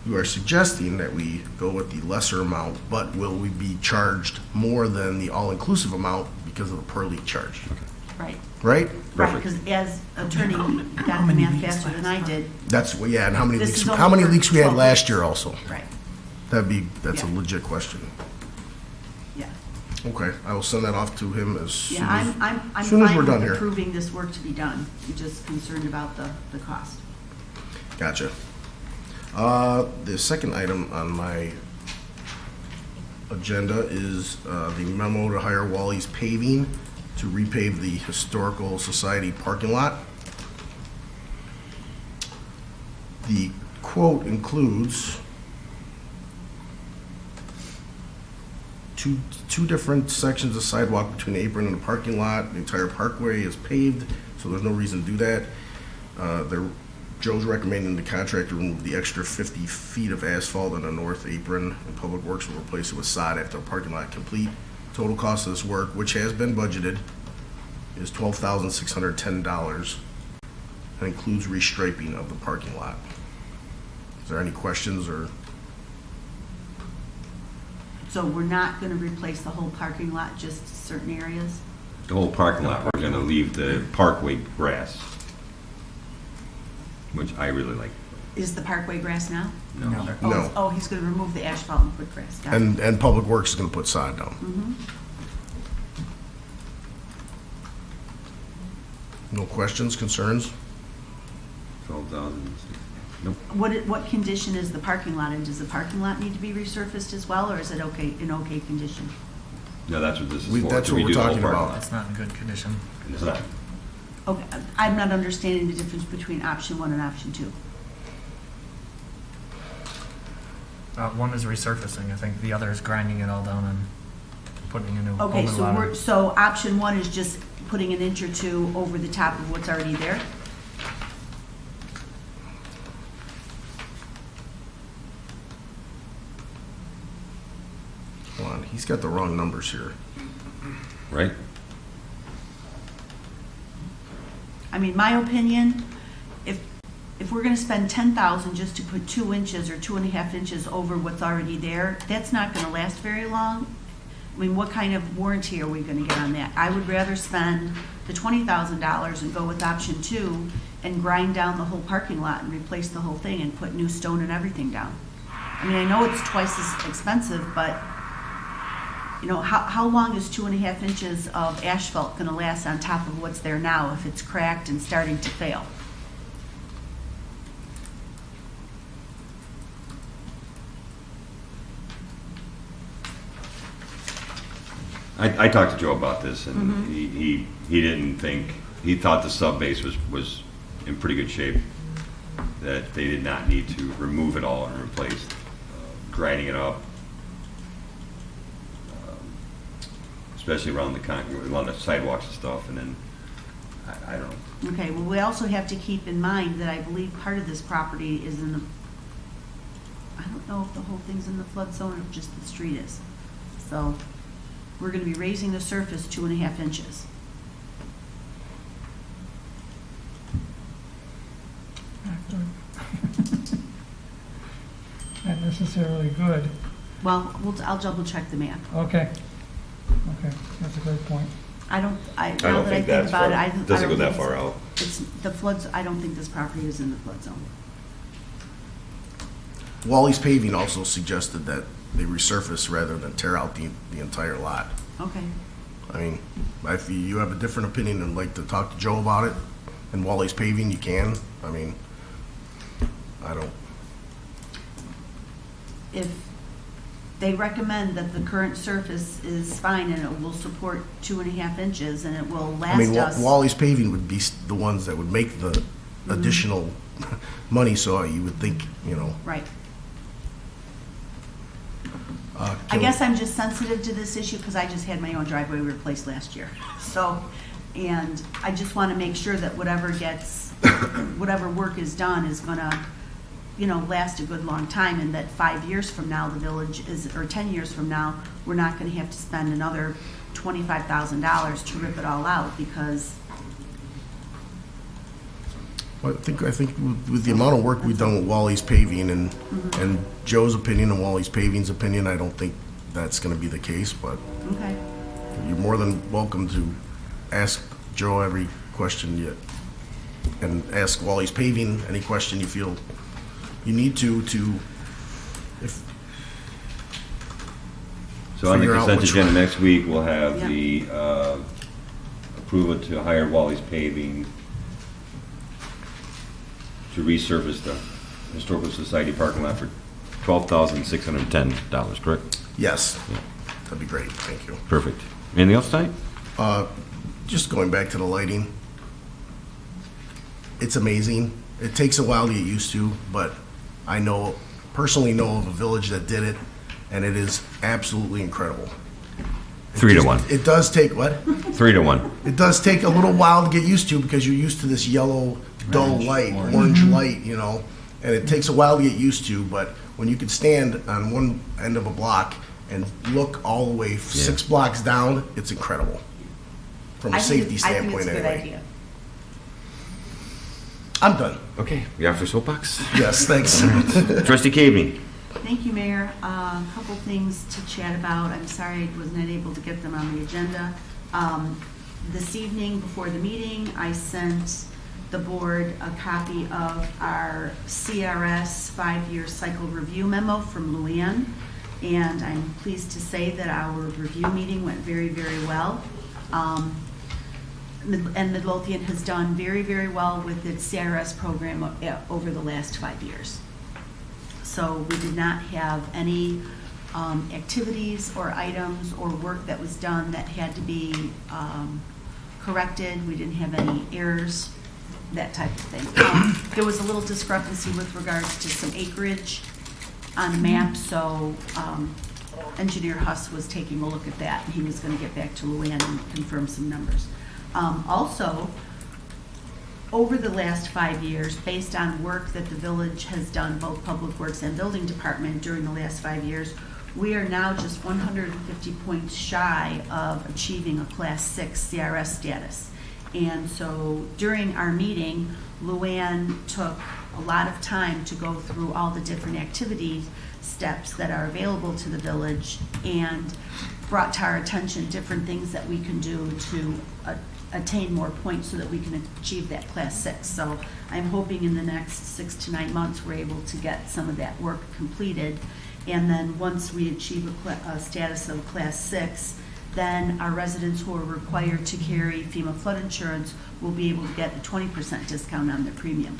you are suggesting that we go with the lesser amount, but will we be charged more than the all-inclusive amount because of the per leak charge? Right. Right? Right, because as attorney got the math faster than I did. That's, yeah, and how many This leaks, is how many only for leaks we had 12 last weeks. year also? Right, That's a Yeah. legit question. yeah. Okay, I will send that off to him as soon Yeah, as, I'm soon as fine we're done with here. approving this work to be done. I'm just concerned about the cost. Gotcha. The second item on my agenda is the memo to hire Wally's Paving to repave the Historical Society parking lot. The quote includes two different sections of sidewalk between the apron and the parking lot. The entire parkway is paved, so there's no reason to do that. Joe's recommending the contractor remove the extra 50 feet of asphalt on the north apron, and Public Works will replace it with sod after the parking lot complete. Total cost of this work, which has been budgeted, is $12,610 and includes restriping of the parking lot. Is there any questions or? So we're not going to replace the whole parking lot, just certain areas? The whole parking lot, we're gonna leave the parkway grass, which I really like. Is the parkway grass now? No. No. Oh, he's going to remove the asphalt and put grass down. And Public Works is gonna put sod down. Mhm. No questions, concerns? 12,000. Nope. What condition is the parking lot in? Does the parking lot need to be resurfaced as well, or is it in okay condition? No, that's what this is for. That's to what we're redo the whole talking parking about. lot. That's not in good condition. It's not. Okay, I'm not understanding the difference between option 1 and option 2. One is resurfacing. I think the other is grinding it all down and putting a new. Okay, whole new lot in. so option 1 is just putting an inch or two over the top of what's already there? Hold on, he's got the wrong numbers here. Right? I mean, my opinion, if we're gonna spend 10,000 just to put 2 inches or 2.5 inches over what's already there, that's not gonna last very long. I mean, what kind of warranty are we gonna get on that? I would rather spend the $20,000 and go with option 2 and grind down the whole parking lot and replace the whole thing and put new stone and everything down. I mean, I know it's twice as expensive, but, how long is 2.5 inches of asphalt gonna last on top of what's there now if it's cracked and starting to fail? I talked to Joe about this, and Mm-hmm. he didn't think, he thought the sub base was in pretty good shape, that they did not need to remove it all and replace, grinding it up, especially around the sidewalks and stuff, and then I don't know. Okay, well, we also have to keep in mind that I believe part of this property is in the, I don't know if the whole thing's in the flood zone or if just the street is. So we're gonna be raising the surface 2.5 inches. Not good. Not necessarily good. Well, I'll double check the map. Okay. Okay, that's a great point. I don't, I now don't that think I think that's about it, far, I it don't doesn't go think that far out. It's the floods, I don't think this property is in the flood zone. Wally's Paving also suggested that they resurface rather than tear out the entire lot. Okay. I mean, if you have a different opinion and like to talk to Joe about it, and Wally's Paving, you can. I mean, I don't. If they recommend that the current surface is fine and it will support 2.5 inches and it will I mean, last us. Wally's Paving would be the ones that would make the additional money, so you would think, you know. Right. uh, I can- guess I'm just sensitive to this issue because I just had my own driveway replaced last year. So, and I just want to make sure that whatever work is done is gonna, you know, last a good long time, and that 5 years from now, the village is, or 10 years from now, we're not gonna have to spend another $25,000 to rip it all out because, Well, I think with the amount of work we've done with Wally's Paving and Joe's opinion and Wally's Paving's opinion, I don't think that's gonna be the case, but okay. you're more than welcome to ask Joe every question you, and ask Wally's Paving any question you feel you need to, if, So on the Figure out consent which agenda one. next week, we'll have Yeah. the approval to hire Wally's Paving to resurface the Historical Society parking lot for $12,610, correct? yes, that'd be great, thank you. Perfect. Anything else tonight? Just going back to the lighting, it's amazing. It takes a while to get used to, but I personally know of a village that did it, and it is absolutely incredible. 3 to 1. It does take, what? 3 to 1. It does take a little while to get used to because you're used to this yellow, dull light, orange light, you know, and it takes a while to get used to, but when you can stand on one end of a block and look all the way 6 blocks down, it's incredible. From a safety standpoint, I think it's a good anyway. idea. I'm done. Okay, we have for soapbox? Yes, thanks. Trustee Cavney. Thank you, Mayor. A couple things to chat about. I'm sorry I was not able to get them on the agenda. This evening, before the meeting, I sent the board a copy of our CRS 5-year cycle review memo from Luann, and I'm pleased to say that our review meeting went very, very well. And Midlothian has done very, very well with its CRS program over the last 5 years. So we did not have any activities or items or work that was done that had to be corrected. We didn't have any errors, that type of thing. There was a little discrepancy with regards to some acreage on the map, so Engineer Huss was taking a look at that, and he was going to get back to Luann and confirm some numbers. Also, over the last 5 years, based on work that the village has done, both Public Works and Building Department during the last 5 years, we are now just 150 points shy of achieving a Class 6 CRS status. And so during our meeting, Luann took a lot of time to go through all the different activity steps that are available to the village and brought to our attention different things that we can do to attain more points so that we can achieve that Class 6. So I'm hoping in the next 6 to 9 months, we're able to get some of that work completed. And then once we achieve a status of Class 6, then our residents who are required to carry FEMA flood insurance will be able to get a 20% discount on their premium.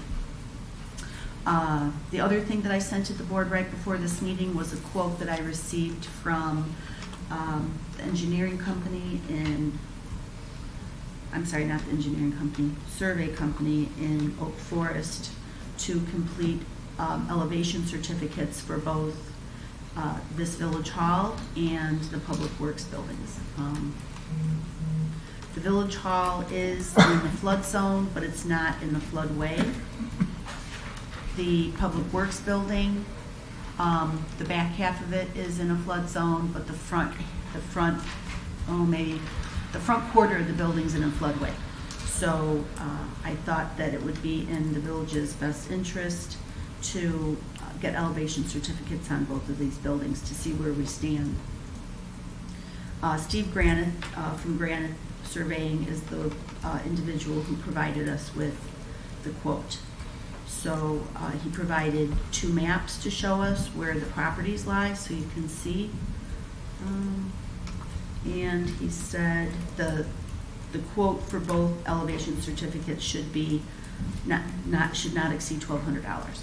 The other thing that I sent to the board right before this meeting was a quote that I received from the engineering company in, I'm sorry, not the engineering company, survey company in Oak Forest to complete elevation certificates for both this village hall and the public works buildings. The village hall is in the flood zone, but it's not in the floodway. The Public Works building, the back half of it is in a flood zone, but the front quarter of the building's in a floodway. So I thought that it would be in the village's best interest to get elevation certificates on both of these buildings to see where we stand. Steve Granite from Granite Surveying is the individual who provided us with the quote. So he provided 2 maps to show us where the properties lie, so you can see. And he said the quote for both elevation certificates should be should not exceed $1,200.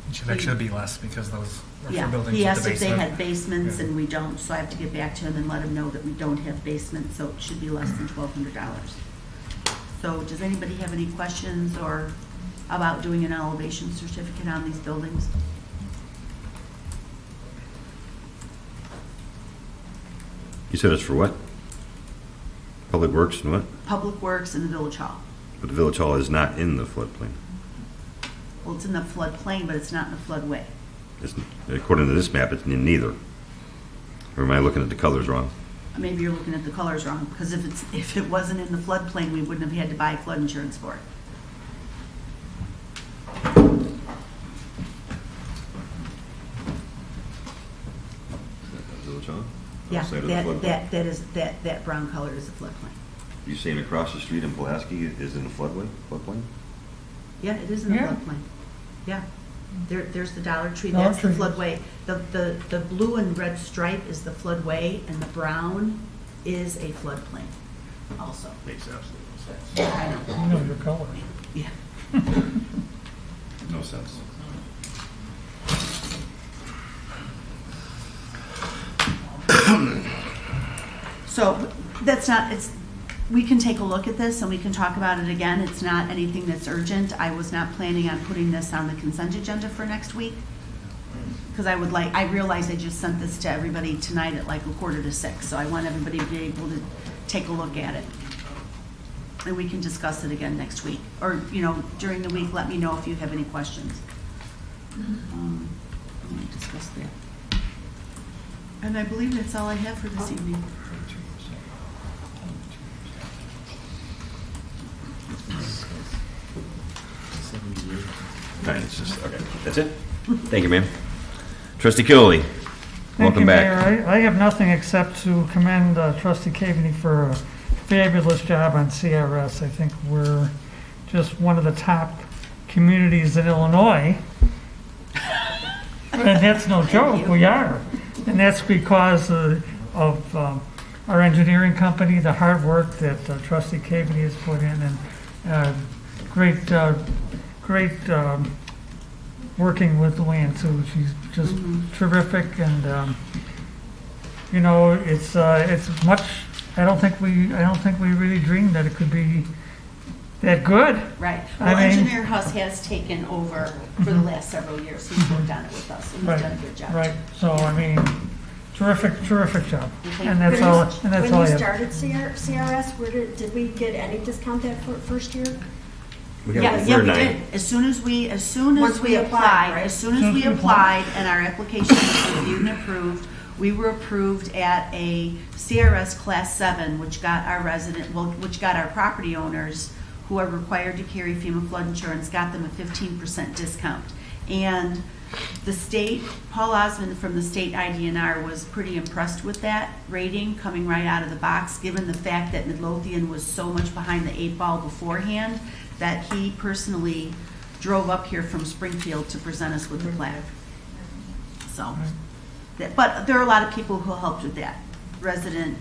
It should actually be less because those are Yeah, for buildings he with asked the if they basement. had basements, Yeah. and we don't, so I have to get back to him and let him know that we don't have basements, so it should be less than $1,200. So does anybody have any questions or about doing an elevation certificate on these buildings? You said it's for what? Public Works and what? Public Works and the Village Hall. But the Village Hall is not in the floodplain. Well, it's in the floodplain, but it's not in the floodway. According to this map, it's in neither. Or am I looking at the colors wrong? Maybe you're looking at the colors wrong, because if it wasn't in the floodplain, we wouldn't have had to buy flood insurance for it. Village Hall? Yeah, Outside of the floodplain? that brown color is the floodplain. You saying across the street in Pulaski is in the floodplain? Yeah, it is in the Yeah. floodplain. Yeah. There's the Dollar Tree, Dollar that's the Tree. floodway. The blue and red stripe is the floodway, and the brown is a floodplain also. Makes absolutely no sense. Yeah, I know. You know your colors. Yeah. No sense. So that's not, we can take a look at this and we can talk about it again. It's not anything that's urgent. I was not planning on putting this on the consent agenda for next week. Because I realized I just sent this to everybody tonight at like 5:45, so I want everybody to be able to take a look at it. And we can discuss it again next week. Or, during the week, let me know if you have any questions. Let me discuss that. And I believe that's all I have for this evening. Fine, it's just, okay, that's it? Thank you, ma'am. Trustee Killily, welcome back. Thank you, Mayor. I have nothing except to commend Trustee Cavaney for a fabulous job on CRS. I think we're just one of the top communities in Illinois. And that's no joke, we are. And that's because of our engineering company, the hard work that Trustee Cavaney has put in, and great working with Luann too. She's just terrific, and it's much. I don't think we really dreamed that it could be that good. Right. I Well, mean- Engineer Huss has taken over for the last several years. He's worked on it with us, and he's done a good job. Right. So I mean, terrific job. Okay. And that's all. And that's all I When you have. started CRS, did we get any discount that first year? Yeah, we did. As soon as we Once we applied, right? as soon as we applied and our application was reviewed and approved, we were approved at a CRS Class 7, which got our property owners who are required to carry FEMA flood insurance, got them a 15% discount. And the state, Paul Osmond from the state IDNR was pretty impressed with that rating coming right out of the box, given the fact that Midlothian was so much behind the 8 ball beforehand, that he personally drove up here from Springfield to present us with the plaque. So, but there are a lot of people who helped with that. Resident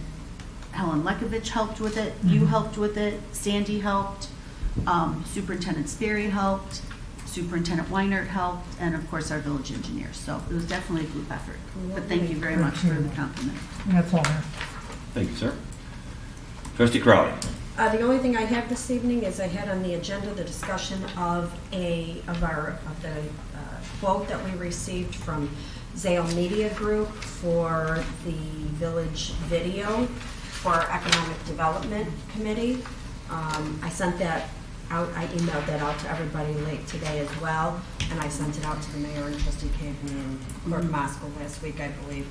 Helen Lekovich helped with it, you helped with it, Sandy helped, Superintendent Sperry helped, Superintendent Weinert helped, and of course our village engineer. So it was definitely a group effort. But thank you very much for the compliment. That's all I have. Thank you, sir. Trustee Crowley. The only thing I have this evening is I had on the agenda the discussion of the quote that we received from Zale Media Group for the village video. for our Economic Development Committee. I sent that out, I emailed that out to everybody late today as well, and I sent it out to the mayor and trustee Cagney and Clerk Moscow last week, I believe.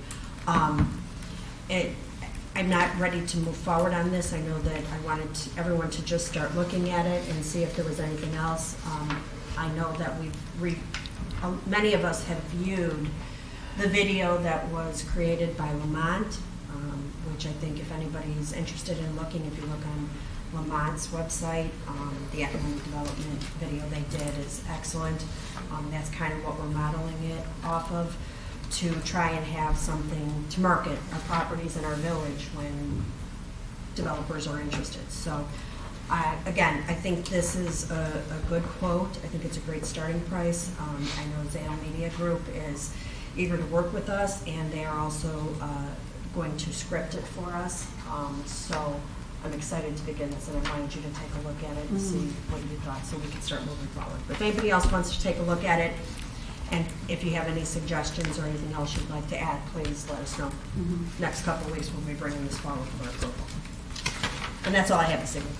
I'm not ready to move forward on this. I know that I wanted everyone to just start looking at it and see if there was anything else. I know that many of us have viewed the video that was created by Lamont, which I think if anybody's interested in looking, if you look on Lamont's website, the economic development video they did is excellent. That's kind of what we're modeling it off of, to try and have something to market our properties in our village when developers are interested. So, again, I think this is a good quote. I think it's a great starting price. I know Zale Media Group is eager to work with us, and they are also going to script it for us. So I'm excited to begin this, and I wanted you to take a look at it and see what you thought, so we can start moving forward. But if anybody else wants to take a look at it, and if you have any suggestions or anything else you'd like to add, please let us know. Next couple of weeks, we'll be bringing this forward for approval. And that's all I have this evening.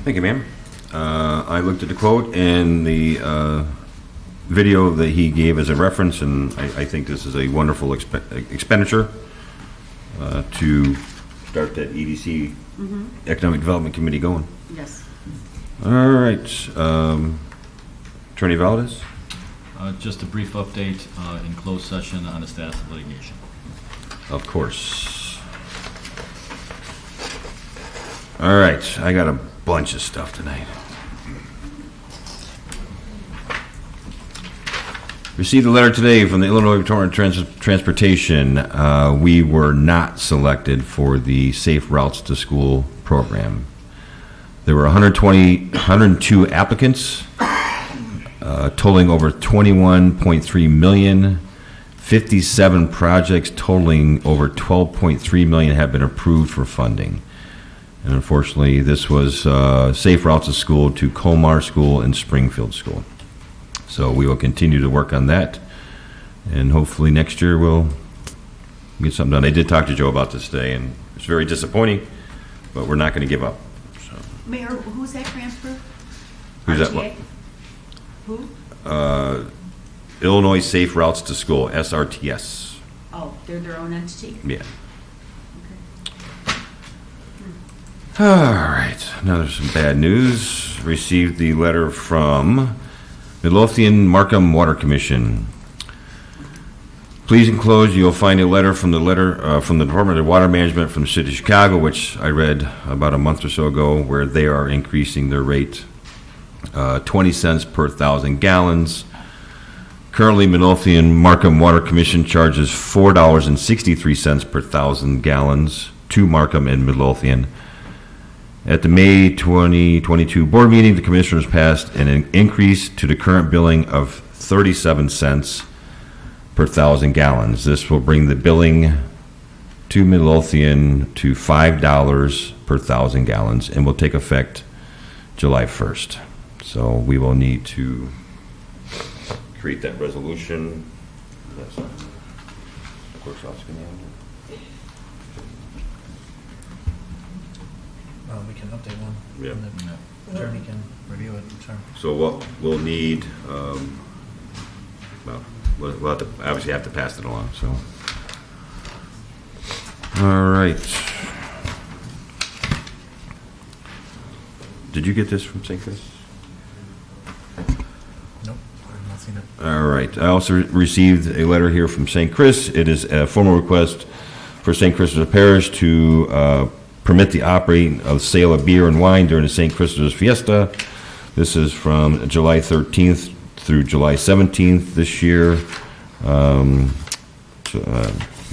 Thank you, ma'am. I looked at the quote and the video that he gave as a reference, and I think this is a wonderful expenditure to start that EDC Economic Development Committee going. Yes. All right. Attorney Valdez? Just a brief update in closed session on the status of litigation. Of course. All right. I got a bunch of stuff tonight. Received a letter today from the Illinois Department of Transportation. We were not selected for the Safe Routes to School program. There were 102 applicants, totaling over $21.3 million. 57 projects totaling over $12.3 million have been approved for funding. And unfortunately, this was Safe Routes to School to Colmar School and Springfield School. So we will continue to work on that, and hopefully next year we'll get something done. I did talk to Joe about this today, and it's very disappointing, but we're not going to give up. So. Mayor, who's that transfer? Who's that? RTA? Who? Illinois Safe Routes to School, SRTS. Oh, they're their own entity? Yeah. Okay. All right. Now there's some bad news. Received the letter from Midlothian Markham Water Commission. Please enclose, you'll find a letter from the Department of Water Management from the City of Chicago, which I read about a month or so ago, where they are increasing their rate 20 cents per 1,000 gallons. Currently, Midlothian Markham Water Commission charges $4.63 per 1,000 gallons to Markham and Midlothian. At the May 2022 board meeting, the commissioners passed an increase to the current billing of 37 cents per 1,000 gallons. This will bring the billing to Midlothian to $5 per 1,000 gallons and will take effect July 1st. So we will need to create that resolution. That's of course, that's going to We can update one. Yeah. And the attorney can review it. Sure. So what we'll need, we'll have to, obviously have to pass it along, so. All right. Did you get this from St. Chris? Nope, I've not seen it. All right. I also received a letter here from St. Chris. It is a formal request for St. Christopher Parish to permit the operating of sale of beer and wine during the St. Christopher's Fiesta. This is from July 13th through July 17th this year.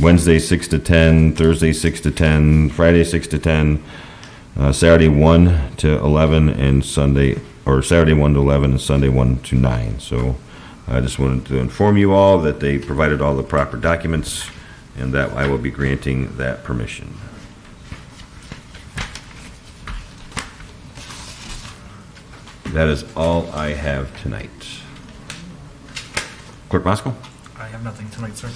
Wednesday 6 to 10, Thursday 6 to 10, Friday 6 to 10, Saturday 1 to 11, and Sunday, or Saturday 1 to 11 and Sunday 1 to 9. So I just wanted to inform you all that they provided all the proper documents and that I will be granting that permission. That is all I have tonight. Clerk Moscow? I have nothing tonight, sir.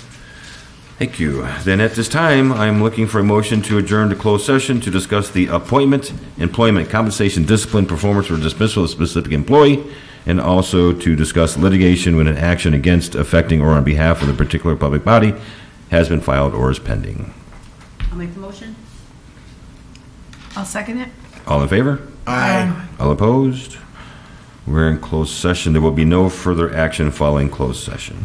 Thank you. Then at this time, I'm looking for a motion to adjourn to closed session to discuss the appointment, employment, compensation, discipline, performance, or dismissal of a specific employee, and also to discuss litigation when an action against, affecting, or on behalf of a particular public body has been filed or is pending. I'll make the motion. I'll second it. All in favor? Aye. All opposed? We're in closed session. There will be no further action following closed session.